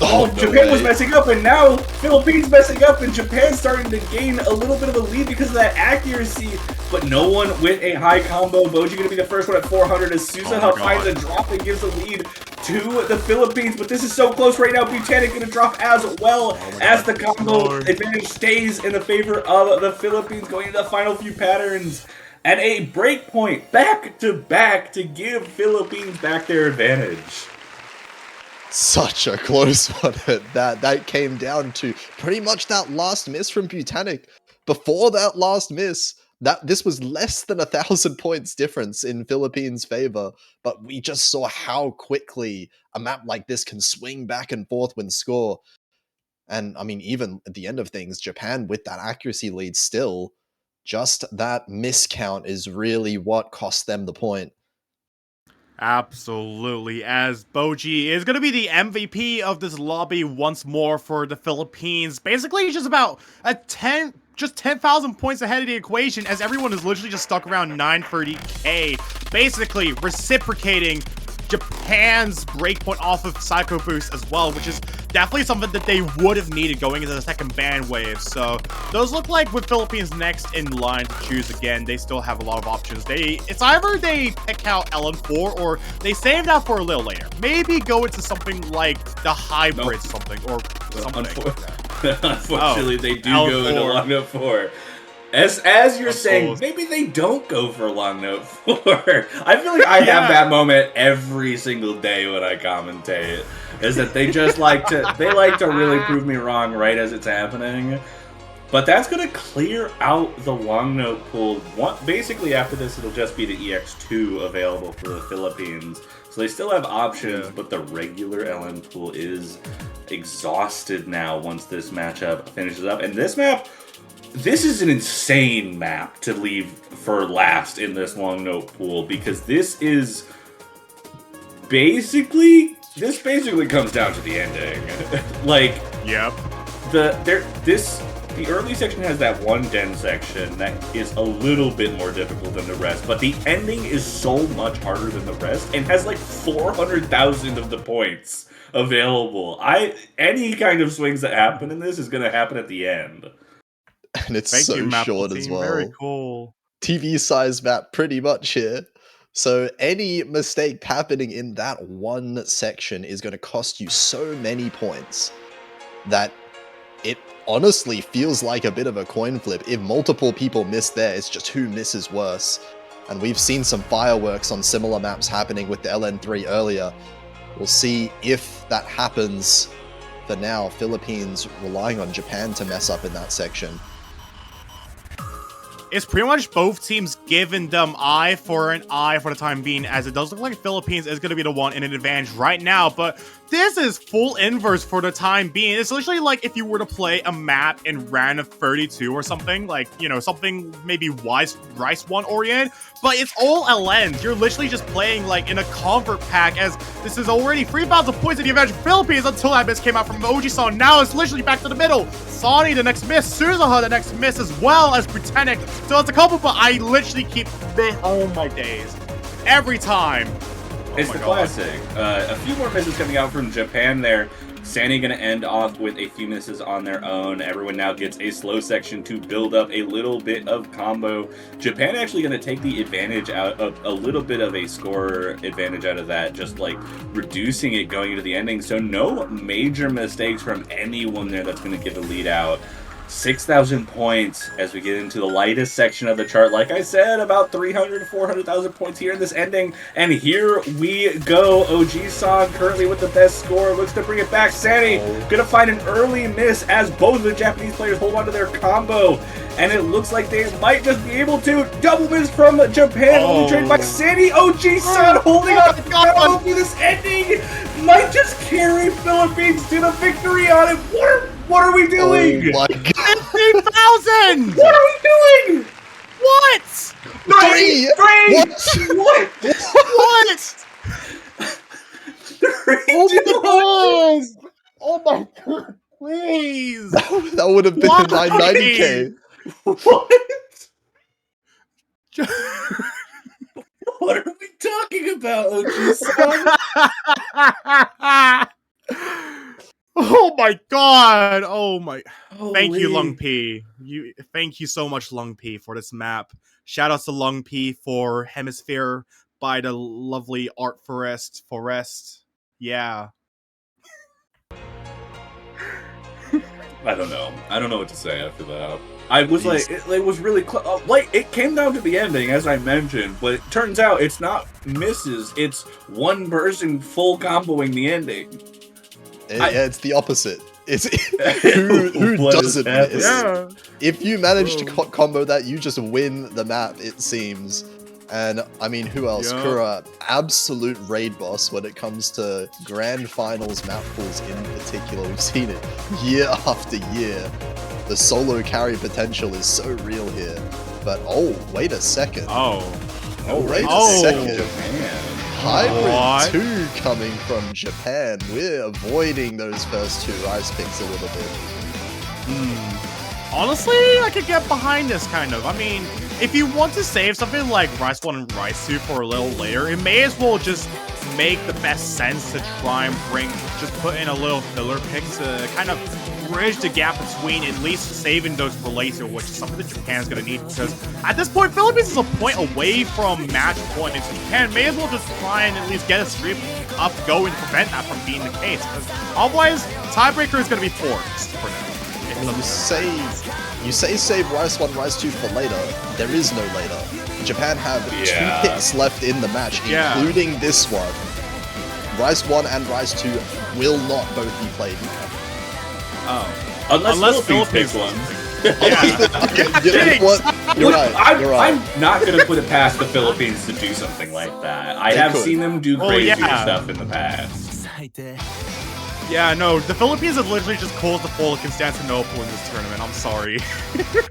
Oh, no Japan was way. messing up, and now Philippines messing up, and Japan's starting to gain a little bit of a lead because of that accuracy. But no one with a high combo. Boji going to be the first one at 400 as Suzuha finds a drop and gives a lead to the Philippines. But this is so close right now. Butanic going to drop as well as the combo advantage stays in the favor of the Philippines going into the final few patterns. And a break point back to back to give Philippines back their advantage. Such a close one. That came down to pretty much that last miss from Butanic. Before that last miss, this was less than 1,000 points difference in Philippines' favor, but we just saw how quickly a map like this can swing back and forth when score. And I mean, even at the end of things, Japan with that accuracy lead still, just that miscount is really what cost them the point. Absolutely, as Boji is going to be the MVP of this lobby once more for the Philippines. Basically, just about just 10,000 points ahead of the equation, as everyone is literally just stuck around 930k, basically reciprocating Japan's breakpoint off of Psycho Boost as well, which is definitely something that they would have needed going into the second ban wave. So those look like with Philippines next in line to choose again, they still have a lot of options. It's either they pick out LN4 or they save that for a little later. Maybe go into something like the hybrid something or something. Unfortunately, they do go into long note 4. As you're saying, maybe they don't go for long note 4. I feel like I have that moment every single day when I commentate. Is that they just like to really prove me wrong right as it's happening. But that's gonna clear out the long note pool. Basically after this it'll just be the EX2 available for the Philippines. So they still have options, but the regular LN pool is exhausted now once this matchup finishes up. And this is an insane map to leave for last in this long note pool, because this basically comes down to the ending. Like, yep. The early section has that one den section that is a little bit more difficult than the rest, but the ending is so much harder than the rest and has like 400,000 of the points available. Any kind of swings that happen in this is going to happen at the end. And it's so short as well. Very cool. TV size map pretty much here. So any mistake happening in that one section is going to cost you so many points that it honestly feels like a bit of a coin flip. If multiple people miss there, it's just who misses worse. And we've seen some fireworks on similar maps happening with the LN3 earlier. We'll see if that happens. For now, Philippines relying on Japan to mess up in that section. It's pretty much both teams giving them eye for the time being, as it does look like Philippines is going to be the one in an advantage right now, but this is full inverse for the time being. It's literally like if you were to play a map in random 32 or something, like, you know, something maybe Rice 1 oriented, but it's all LNs. You're literally just playing like in a convert pack, as this is already 3,000 points in the advantage of Philippines until that miss came out from Oji-san. Now it's literally back to the middle. Sani the next miss, Suzuha the next miss, as well as Butanic. So it's a couple, but I literally keep oh my days. Every time. It's the classic. A few more misses coming out from Japan there. Sani going to end off with a few misses on their own. Everyone now gets a slow section to build up a little bit of combo. Japan actually going to take the advantage out of a little bit of a score advantage out of that, just like reducing it going into the ending. So no major mistakes from anyone there that's going to give a lead out. 6,000 points as we get into the lightest section of the chart. Like I said, about 300 to 400,000 points here in this ending. And here we go. OG-san currently with the best score. Looks to bring it back. Sani gonna find an early miss as both of the Japanese players hold on to their combo. And it looks like they might just be able to. Double miss from Japan. Only trained by Sani. OG-san holding on to the combo for this ending. Might just carry Philippines to the victory on it. What are we doing? Oh my god. 15,000! What are we doing? What? Three! What? What? 3, Oh my god! Oh my god, please! That would have been Why? 990k. What? What are we talking about, OG-san? Oh my god! Oh my. Thank you, Holy. Lung P. Thank you so much, Lung P, for this map. Shout outs to Lung P for Hemisphere by the lovely Art Forest. Yeah. I don't know. I don't know what to say after that. I was like, it was really like it came down to the ending, as I mentioned, but it turns out it's not misses. It's one person full comboing the ending. It's the opposite. It's who doesn't miss? Yeah. If you manage to combo that, you just win the map, it seems. And I mean, who else? Yeah. Kura, absolute raid boss when it comes to grand finals map pools in particular. We've seen it year after year. The solo carry potential is so real here. But oh, wait a second. Wait a second. Man. Hybrid 2 coming from Japan. We're avoiding those first two ice picks a little bit. Honestly, I could get behind this kind of. I mean, if you want to save something like Rice 1 and Rice 2 for a little later, it may as well just make the best sense to try and put in a little filler pick to kind of bridge the gap between at least saving those for later, which is something that Japan's going to need, because at this point, Philippines is a point away from match point, and Japan may as well just try and at least get a streak up going to prevent that from being the case, because otherwise, tiebreaker is going to be forced for them. You say save Rice 1, Rice 2 for later. There is no later. Japan have 2 picks left in the match, including this one. Rice 1 and Rice 2 will not both be played now. Unless Philippines picks one. You're right. I'm not going to put it past the Philippines to do something like that. I have seen them do crazy stuff in the past. Yeah, no, the Philippines have literally just caused the fall of Constantinople in this tournament. I'm sorry.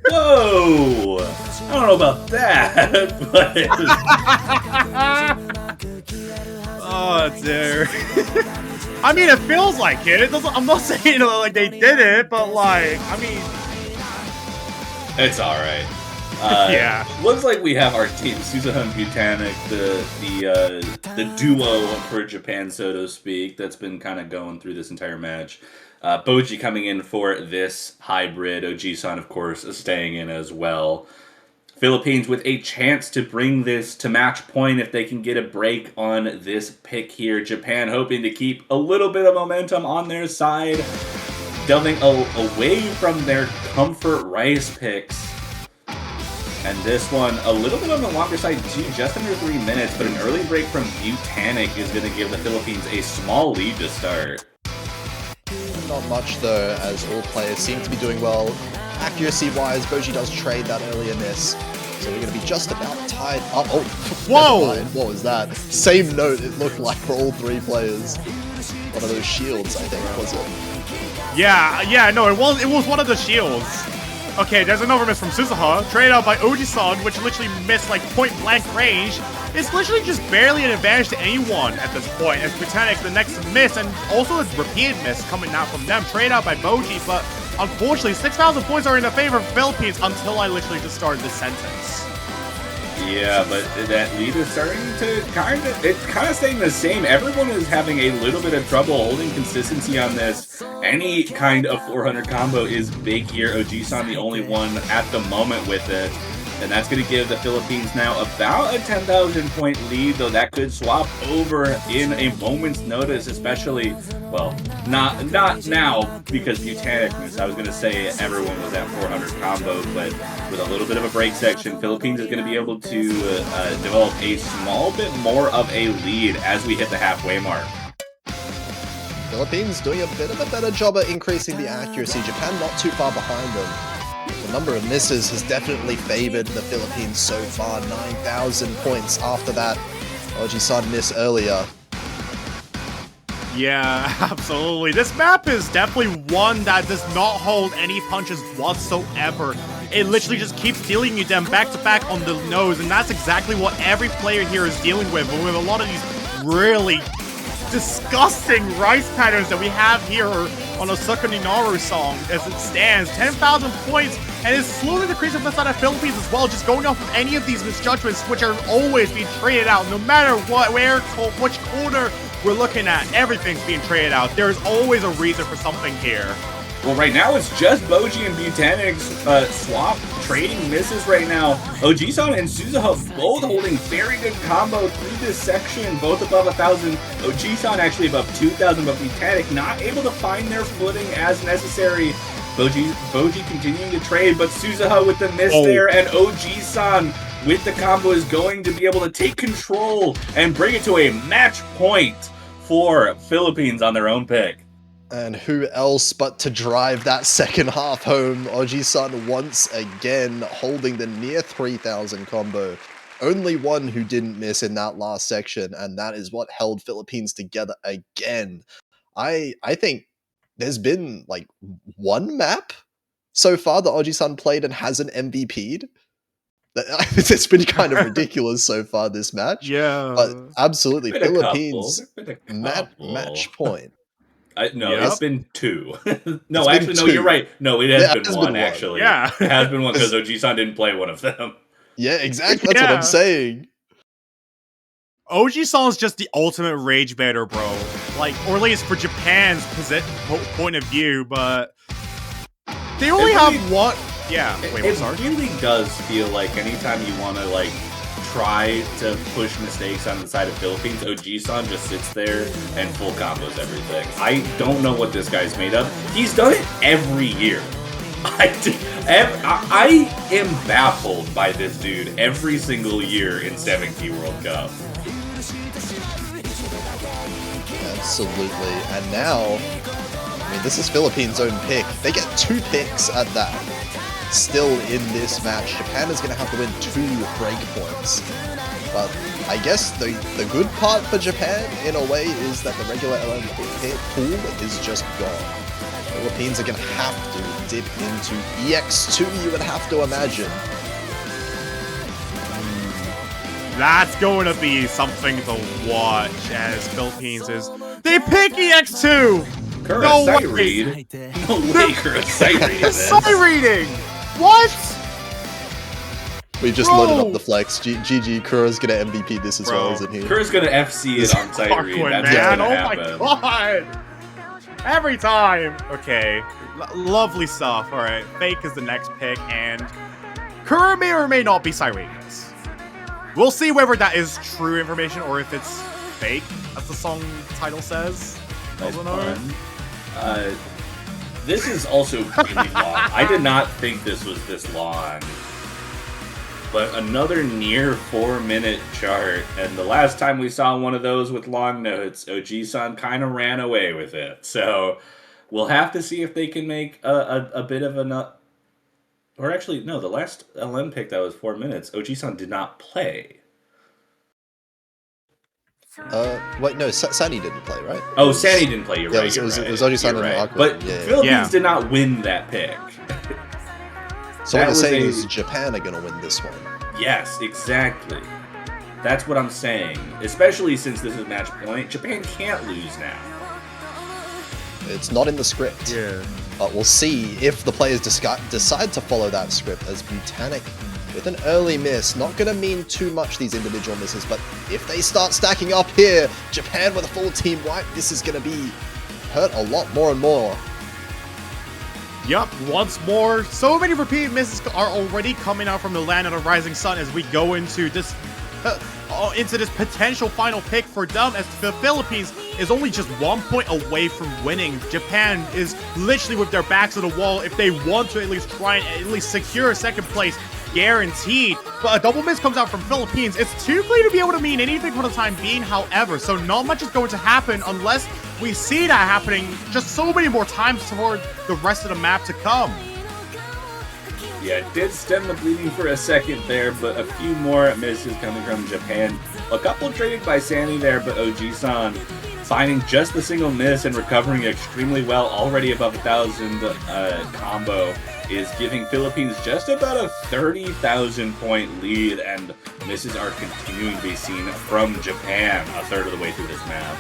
Whoa! I don't know about that, but... Oh, dear. I mean, it feels like it. I'm not saying like they did it, but like, I mean... It's alright. Yeah. Looks like we have our team, Suzuha and Butanic, the duo for Japan, so to speak, that's been kind of going through this entire match. Boji coming in for this hybrid. Oji-san, of course, is staying in as well. Philippines with a chance to bring this to match point if they can get a break on this pick here. Japan hoping to keep a little bit of momentum on their side, delving away from their comfort Rice picks. And this one, a little bit on the longer side too, just under 3 minutes, but an early break from Butanic is going to give the Philippines a small lead to start. Not much though, as all players seem to be doing well. Accuracy-wise, Boji does trade that earlier miss, so we're going to be just about tied up. Oh, whoa! What was that? Same note it looked like for all 3 players. One of those shields, I think, was it? Yeah, no, it was one of the shields. Okay, there's another miss from Suzuha, traded out by Oji-san, which literally missed like point-blank range. It's literally just barely an advantage to anyone at this point, as Butanic, the next miss, and also a repeated miss coming out from them, traded out by Boji, but unfortunately, 6,000 points are in the favor of Philippines until I literally just started this sentence. Yeah, but that lead is starting to it's kind of staying the same. Everyone is having a little bit of trouble holding consistency on this. Any kind of 400 combo is big here. Oji-san the only one at the moment with it. And that's going to give the Philippines now about a 10,000 point lead, though that could swap over in a moment's notice, especially, well, not now because Butanic missed. I was going to say everyone was at 400 combo, but with a little bit of a break section, Philippines is going to be able to develop a small bit more of a lead as we hit the halfway mark. Philippines doing a bit of a better job at increasing the accuracy. Japan not too far behind them. The number of misses has definitely favored the Philippines so far. 9,000 points after that Oji-san miss earlier. Yeah, absolutely. This map is definitely one that does not hold any punches whatsoever. It literally just keeps dealing you them back to back on the nose, and that's exactly what every player here is dealing with a lot of these really disgusting rice patterns that we have here on a Sakaninaru song as it stands. 10,000 points, and it's slowly decreasing on the side of Philippines as well, just going off of any of these misjudgments, which are always being traded out, no matter what, where, which corner we're looking at everything's being traded out. There's always a reason for something here. Well, right now it's just Boji and Butanix swap trading misses right now. OG-san and Suzuha both holding very good combo through this section, both above 1,000. OG-san actually above 2,000, but Butanix not able to find their footing as necessary. Boji continuing to trade, but Suzuha with the miss there, and OG-san with the combo is going to be able to take control and bring it to a match point for Philippines on their own pick. And who else but to drive that second half home? Oji-san once again holding the near 3,000 combo. Only one who didn't miss in that last section, and that is what held Philippines together again. I think there's been like one map so far that Oji-san played and hasn't MVP'd. It's been kind of ridiculous so far this match. Yeah. But absolutely, Philippines match point. It's been 2. No, actually, no, you're right. No, it has been one, actually. Yeah. It has been one because OG-san didn't play one of them. Yeah, exactly. That's what I'm saying. OG-san's just the ultimate rage baiter, bro. Like, or at least for Japan's point of view, but they only have one. Yeah, it really does feel like anytime you want to, like, try to push mistakes on the side of Philippines, OG-san just sits there and full combos everything. I don't know what this guy's made of. He's done it every year. I am baffled by this dude every single year in 7K World Cup. Absolutely. And now, I mean, this is Philippines' own pick. They get 2 picks at that. Still in this match, Japan is going to have to win 2 breakpoints. But I guess the good part for Japan, in a way, is that the regular LM pool is just gone. Philippines are going to have to dip into EX2, you would have to imagine. That's going to be something to watch as Philippines is... They pick EX2! No way! No way, Kura sight reading this. Sight reading! What? We just loaded up the flex. GG, Kura's gonna MVP this as well, isn't he? Kura's gonna FC it on sight read. That's man. Gonna happen. My god! Every time! Okay. Lovely stuff. Alright, Fake is the next pick, and Kura may or may not be sight reading this. We'll see whether that is true information or if it's fake, as the song title says. Nice pun. This is also really long. I did not think this was this long. But another near 4-minute chart, and the last time we saw one of those with long notes, OG-san kind of ran away with it. So we'll have to see if they can make a bit of a... Or actually, no, the last LM pick that was 4 minutes, OG-san did not play. Wait, no, Sani didn't play, right? Oh, Sani didn't play, you're right. It was OG-san and Aqua. But Philippines did not win that pick. So what you're saying is Japan are going to win this one. Yes, exactly. That's what I'm saying. Especially since this is match point, Japan can't lose now. It's not in the script. Yeah. But we'll see if the players decide to follow that script, as Butanix with an early miss. Not going to mean too much, these individual misses, but if they start stacking up here, Japan with a full team wipe, this is going to be hurt a lot more and more. Yup, once more, so many repeated misses are already coming out from the land of the rising sun as we go into this potential final pick for them, as the Philippines is only just 1 point away from winning. Japan is literally with their backs to the wall if they want to at least try and at least secure a second place guaranteed. But a double miss comes out from Philippines. It's too clear to be able to mean anything for the time being, however, so not much is going to happen unless we see that happening just so many more times toward the rest of the map to come. Yeah, it did stem the bleeding for a second there, but a few more misses coming from Japan. A couple traded by Sani there, but OG-san finding just the single miss and recovering extremely well, already above 1,000 combo, is giving Philippines just about a 30,000 point lead, and misses are continuing to be seen from Japan a third of the way through this map.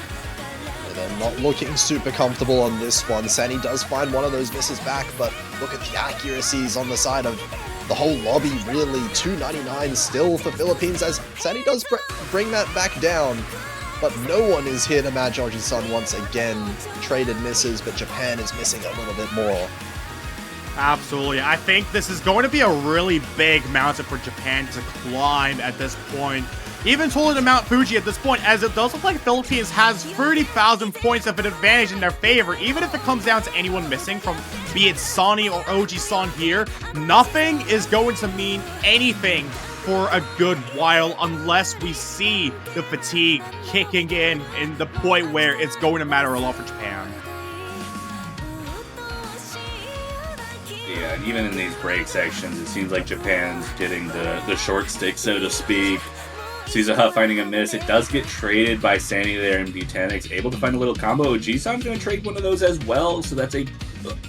They're not looking super comfortable on this one. Sani does find one of those misses back, but look at the accuracies on the side of the whole lobby, really. 299 still for Philippines, as Sani does bring that back down. but no one is here to match Oji-san once again. Traded misses, but Japan is missing a little bit more. Absolutely. I think this is going to be a really big mountain for Japan to climb at this point. Even taller than Mount Fuji at this point, as it does look like Philippines has 30,000 points of an advantage in their favor. Even if it comes down to anyone missing from, be it Sonny or Oji-san here, nothing is going to mean anything for a good while unless we see the fatigue kicking in the point where it's going to matter a lot for Japan. Yeah, and even in these break sections, it seems like Japan's getting the short stick, so to speak. Suzuha finding a miss. It does get traded by Sandy there, and Butanix able to find a little combo. Oji-san's going to trade one of those as well, so that's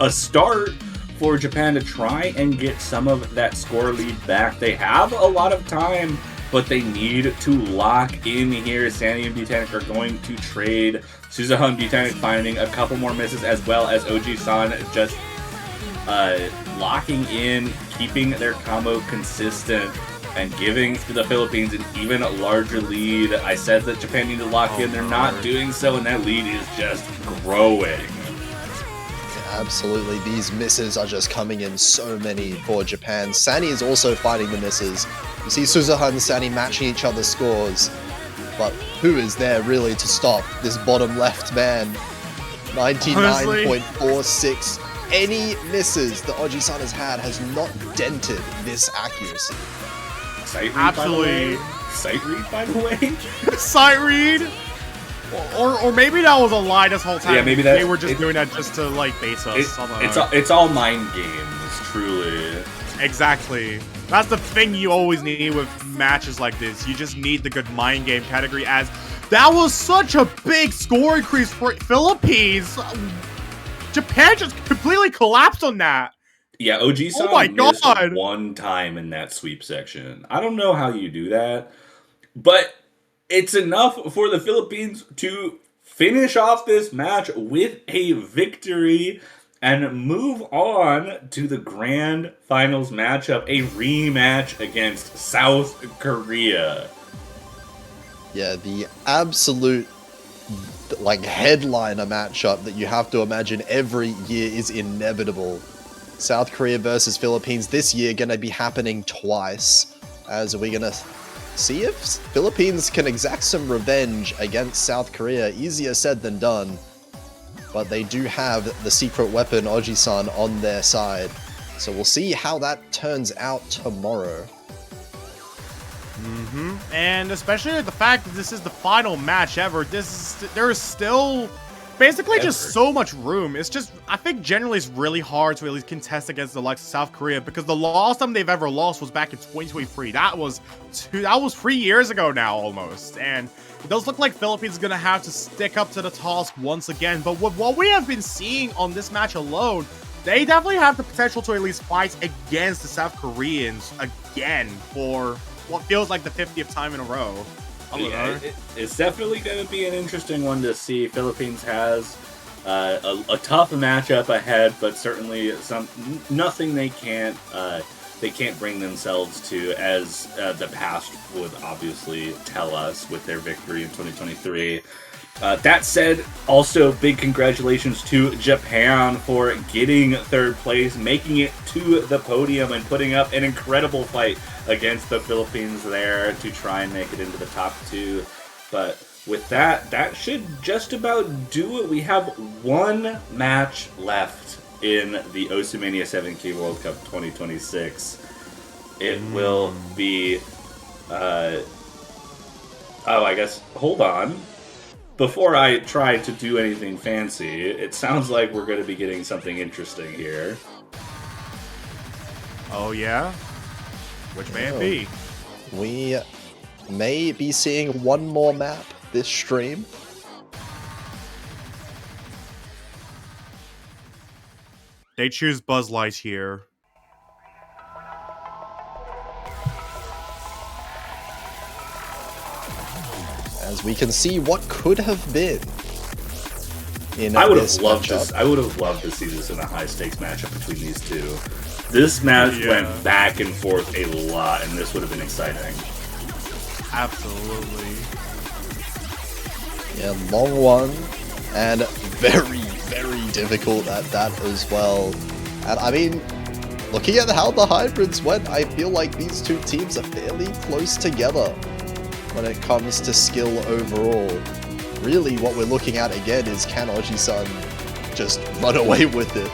a start for Japan to try and get some of that score lead back. They have a lot of time, but they need to lock in here. Sandy and Butanix are going to trade. Suzuha and Butanix finding a couple more misses, as well as Oji-san just locking in, keeping their combo consistent, and giving the Philippines an even larger lead. I said that Japan needed to lock in. They're not doing so, and that lead is just growing. Absolutely, these misses are just coming in so many for Japan. Sani is also finding the misses. You see Suzuha and Sani matching each other's scores, but who is there really to stop this bottom left man? 99.46. Any misses that Oji-san has had has not dented this accuracy. Sight read, Absolutely. Sight read, by the way. Sight read? Or maybe that was a lie this whole time. Yeah, maybe they were just doing that just to like base us. It's all mind games, truly. Exactly. That's the thing you always need with matches like this. You just need the good mind game category, as that was such a big score increase for Philippines. Japan just completely collapsed on that. Yeah, Oji-san missed one time in that sweep section. I don't know how you do that, but it's enough for the Philippines to finish off this match with a victory and move on to the grand finals matchup, a rematch against South Korea. Yeah, the absolute headliner matchup that you have to imagine every year is inevitable. South Korea versus Philippines this year going to be happening twice, as we're going to see if Philippines can exact some revenge against South Korea. Easier said than done, but they do have the secret weapon Oji-san on their side, so we'll see how that turns out tomorrow. And especially the fact that this is the final match ever, there is still basically just so much room. It's just, I think generally it's really hard to at least contest against the likes of South Korea, because the last time they've ever lost was back in 2023. That was 3 years ago now almost. And it does look like Philippines is going to have to stick up to the task once again. But with what we have been seeing on this match alone, they definitely have the potential to at least fight against the South Koreans again for what feels like the 50th time in a row. Yeah, it's definitely going to be an interesting one to see. Philippines has a tough matchup ahead, but certainly nothing they can't bring themselves to, as the past would obviously tell us with their victory in 2023. That said, also big congratulations to Japan for getting third place, making it to the podium, and putting up an incredible fight against the Philippines there to try and make it into the top two. But with that should just about do it. We have one match left in the Osimania 7K World Cup 2026. It will be... I guess... Hold on. Before I try to do anything fancy, it sounds like we're going to be getting something interesting here. Oh, yeah? Which may it be? We may be seeing one more map this stream. They choose Buzz Lightyear. As we can see what could have been. I would have loved to see this in a high stakes matchup between these two. This match went back and forth a lot, and this would have been exciting. Absolutely. Yeah, long one, and very, very difficult at that as well. And I mean, looking at how the hybrids went, I feel like these two teams are fairly close together when it comes to skill overall. Really, what we're looking at again is, can Oji-san just run away with it?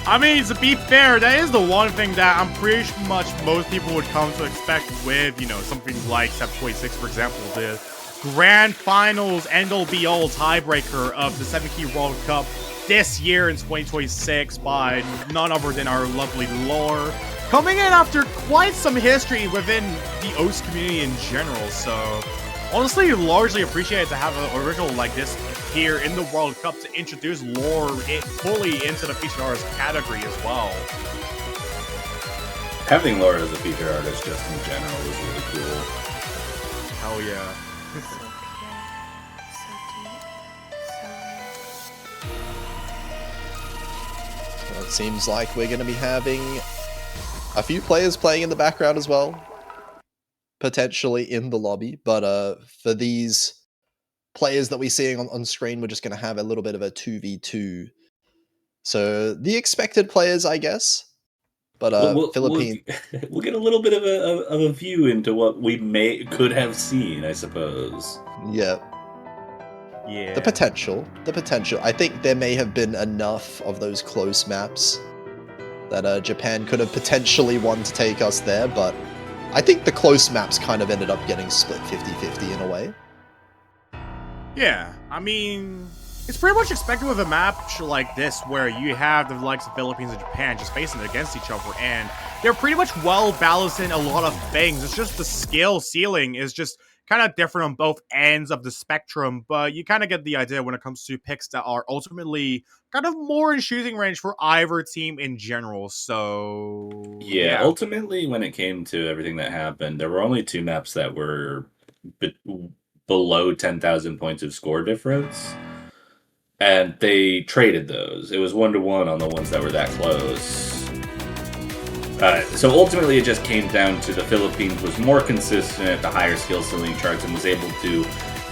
I mean, to be fair, that is the one thing that I'm pretty much most people would come to expect with, you know, something like Step 26, for example, the grand finals end-all be-all tiebreaker of the 7-Key World Cup this year in 2026 by none other than our lovely Lore, coming in after quite some history within the OS community in general. So honestly, largely appreciate to have an original like this here in the World Cup to introduce Lore fully into the featured artist category as well. Having Lore as a featured artist just in general is really cool. Hell yeah. Well, it seems like we're going to be having a few players playing in the background as well, potentially in the lobby, but for these players that we're seeing on screen, we're just going to have a little bit of a 2v2. So the expected players, I guess, but Philippines. We'll get a little bit of a view into what we could have seen, I suppose. Yeah. Yeah. The potential. I think there may have been enough of those close maps that Japan could have potentially won to take us there, but I think the close maps kind of ended up getting split 50-50 in a way. Yeah, I mean, it's pretty much expected with a match like this where you have the likes of Philippines and Japan just facing against each other, and they're pretty much well balanced in a lot of things. It's just the skill ceiling is just kind of different on both ends of the spectrum, but you kind of get the idea when it comes to picks that are ultimately kind of more in shooting range for either team in general. So yeah, ultimately when it came to everything that happened, there were only two maps that were below 10,000 points of score difference, and they traded those. It was 1-1 on the ones that were that close. So ultimately it just came down to the Philippines was more consistent at the higher skill ceiling charts and was able to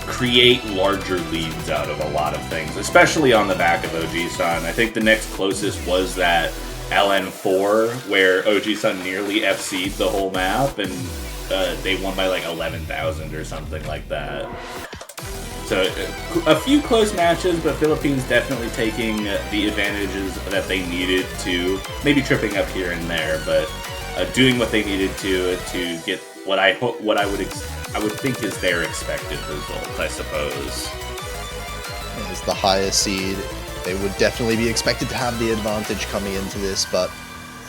create larger leads out of a lot of things, especially on the back of OG-san. I think the next closest was that LN4 where OG-san nearly FC'd the whole map, and they won by like 11,000 or something like that. So a few close matches, but Philippines definitely taking the advantages that they needed to, maybe tripping up here and there, but doing what they needed to get what I would think is their expected result, I suppose. As the higher seed, they would definitely be expected to have the advantage coming into this, but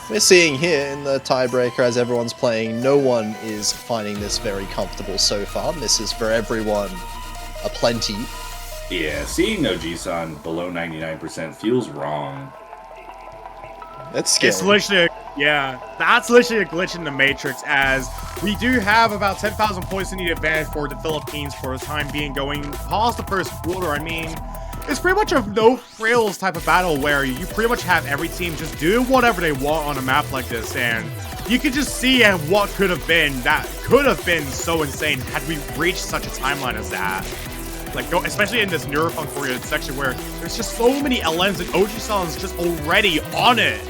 we're seeing here in the tiebreaker as everyone's playing, no one is finding this very comfortable so far. Misses for everyone aplenty. Yeah, seeing OG-san below 99% feels wrong. That's scary. It's literally, that's literally a glitch in the Matrix, as we do have about 10,000 points in the advantage for the Philippines for the time being going past the first quarter. I mean, it's pretty much a no-frills type of battle where you pretty much have every team just do whatever they want on a map like this, and you can just see what could have been. That could have been so insane had we reached such a timeline as that. Like, especially in this Neurophonic section where there's just so many LNs and OG-san's just already on it.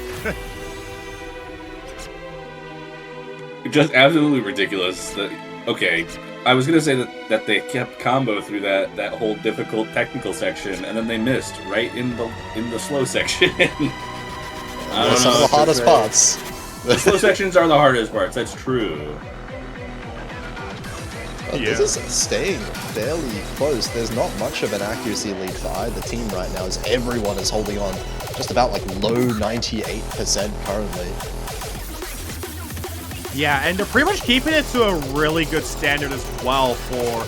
Just absolutely ridiculous. Okay, I was gonna say that they kept combo through that whole difficult technical section, and then they missed right in the slow section. Some of the hardest parts. The slow sections are the hardest parts. That's true. This is staying fairly close. There's not much of an accuracy lead for either team right now, as everyone is holding on just about like low 98% currently. Yeah, and they're pretty much keeping it to a really good standard as well for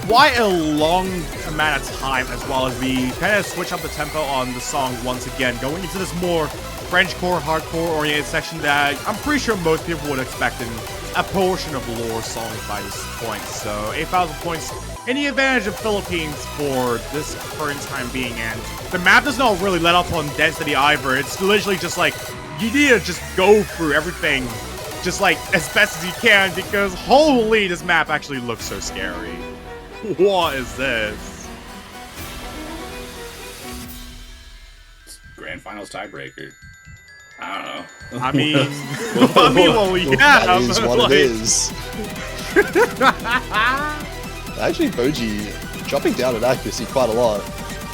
quite a long amount of time, as well as we kind of switch up the tempo on the song once again, going into this more Frenchcore, hardcore-oriented section that I'm pretty sure most people would expect in a portion of Lore songs by this point. So 8,000 points in the advantage of Philippines for this current time being, and the map does not really let up on density either. It's literally just like, you need to just go through everything just like as best as you can, because holy, this map actually looks so scary. What is this? Grand Finals tiebreaker. I don't know. I mean, well, yeah. That is what like... it is. Actually, Boji dropping down in accuracy quite a lot.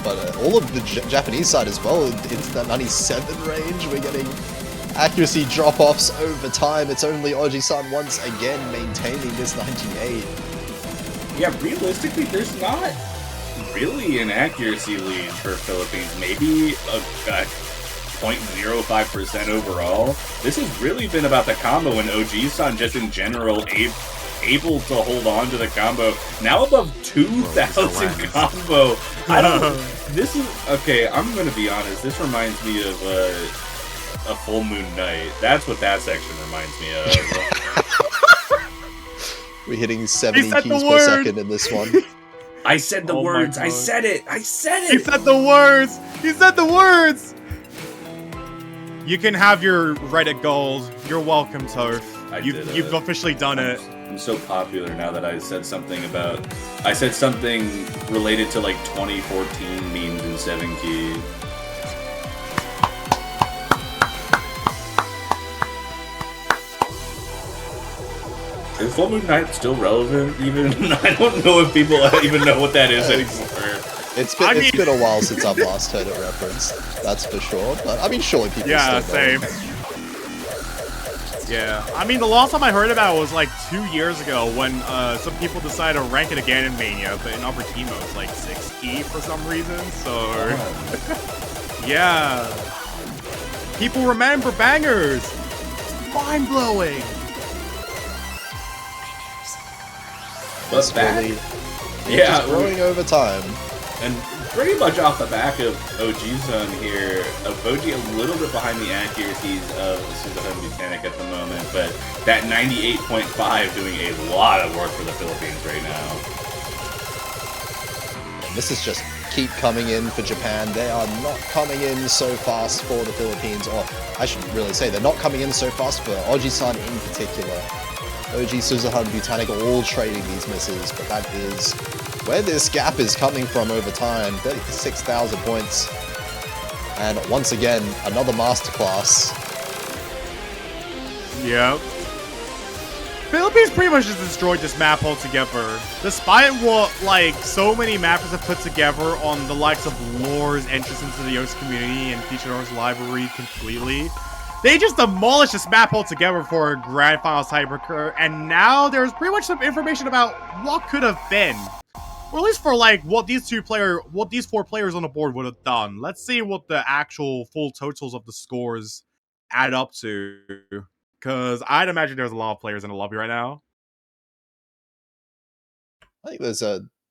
But all of the Japanese side as well, into that 97 range, we're getting accuracy drop-offs over time. It's only Oji-san once again maintaining this 98. Yeah, realistically, there's not really an accuracy lead for Philippines. Maybe a 0.05% overall. This has really been about the combo, and OG-san just in general able to hold on to the combo. Now above 2,000 combo. I don't. This is okay. I'm gonna be honest. This reminds me of a full moon night. That's what that section reminds me of. We're hitting 70 keys per second in this one. I said the words. I said it. I said it. He said the words. He said the words. You can have your Reddit gold. You're welcome, Toph. You've officially done it. I'm so popular now that I said something related to like 2014 memes in 7 key. Is Full Moon Night still relevant even? I don't know if people even know what that is anymore. It's been a while since I've last heard it referenced, that's for sure. But I mean, surely people still know. Same. Yeah, I mean, the last time I heard about it was like 2 years ago when some people decided to rank it again in Mania, but in upper team it was like 6 key for some reason, so... yeah. People remember bangers! Mind-blowing! But really, yeah, just growing over time. And pretty much off the back of OG-san here, Boji a little bit behind the accuracies of Suzuha and Botanic at the moment, but that 98.5 doing a lot of work for the Philippines right now. And this is just keep coming in for Japan. They are not coming in so fast for the Philippines, or I should really say they're not coming in so fast for Oji-san in particular. OG, Suzuha, and Botanic all trading these misses, but that is where this gap is coming from over time. 36,000 points. And once again, another masterclass. Yep. Philippines pretty much just destroyed this map altogether. Despite what, like, so many mappers have put together on the likes of Lore's entrance into the Yoast community and Feature's library completely, they just demolished this map altogether for a Grand Finals tiebreaker, and now there's pretty much some information about what could have been. Or at least for, like, what these four players on the board would have done. Let's see what the actual full totals of the scores add up to. Because I'd imagine there's a lot of players in the lobby right now. I think there's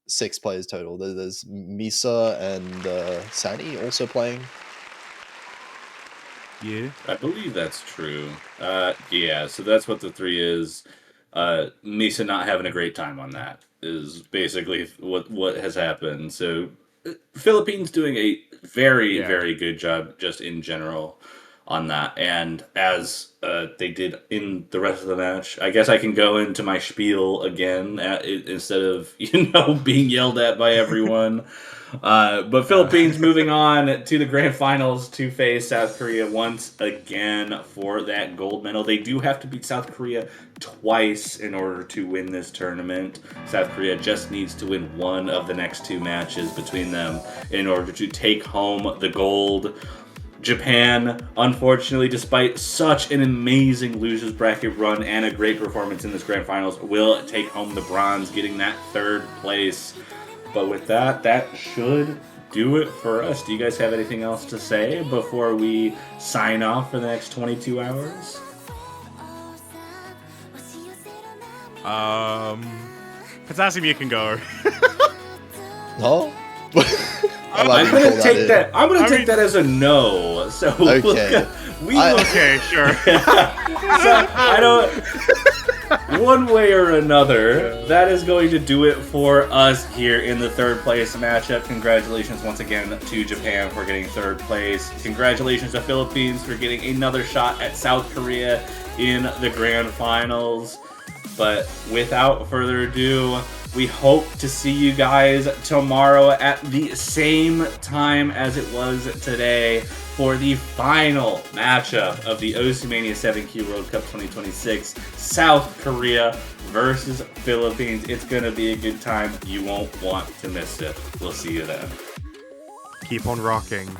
6 players total. There's Misa and Sani also playing. Yeah. I believe that's true. Yeah, so that's what the 3 is. Misa not having a great time on that is basically what has happened. So Philippines doing a very, very good job just in general on that. And as they did in the rest of the match, I guess I can go into my spiel again instead of, being yelled at by everyone. But Philippines moving on to the grand finals to face South Korea once again for that gold medal. They do have to beat South Korea twice in order to win this tournament. South Korea just needs to win one of the next 2 matches between them in order to take home the gold. Japan, unfortunately, despite such an amazing losers bracket run and a great performance in this grand finals, will take home the bronze, getting that 3rd place. But with that should do it for us. Do you guys have anything else to say before we sign off for the next 22 hours? Potassium, you can go. No? I'm gonna take that. I'm gonna take that as a no. So okay, okay, sure. So I don't. One way or another, that is going to do it for us here in the 3rd place matchup. Congratulations once again to Japan for getting 3rd place. Congratulations to Philippines for getting another shot at South Korea in the grand finals. But without further ado, We hope to see you guys tomorrow at the same time as it was today for the final matchup of the Oceania 7Q World Cup 2026, South Korea versus Philippines. It's going to be a good time. You won't want to miss it. We'll see you then. Keep on rocking.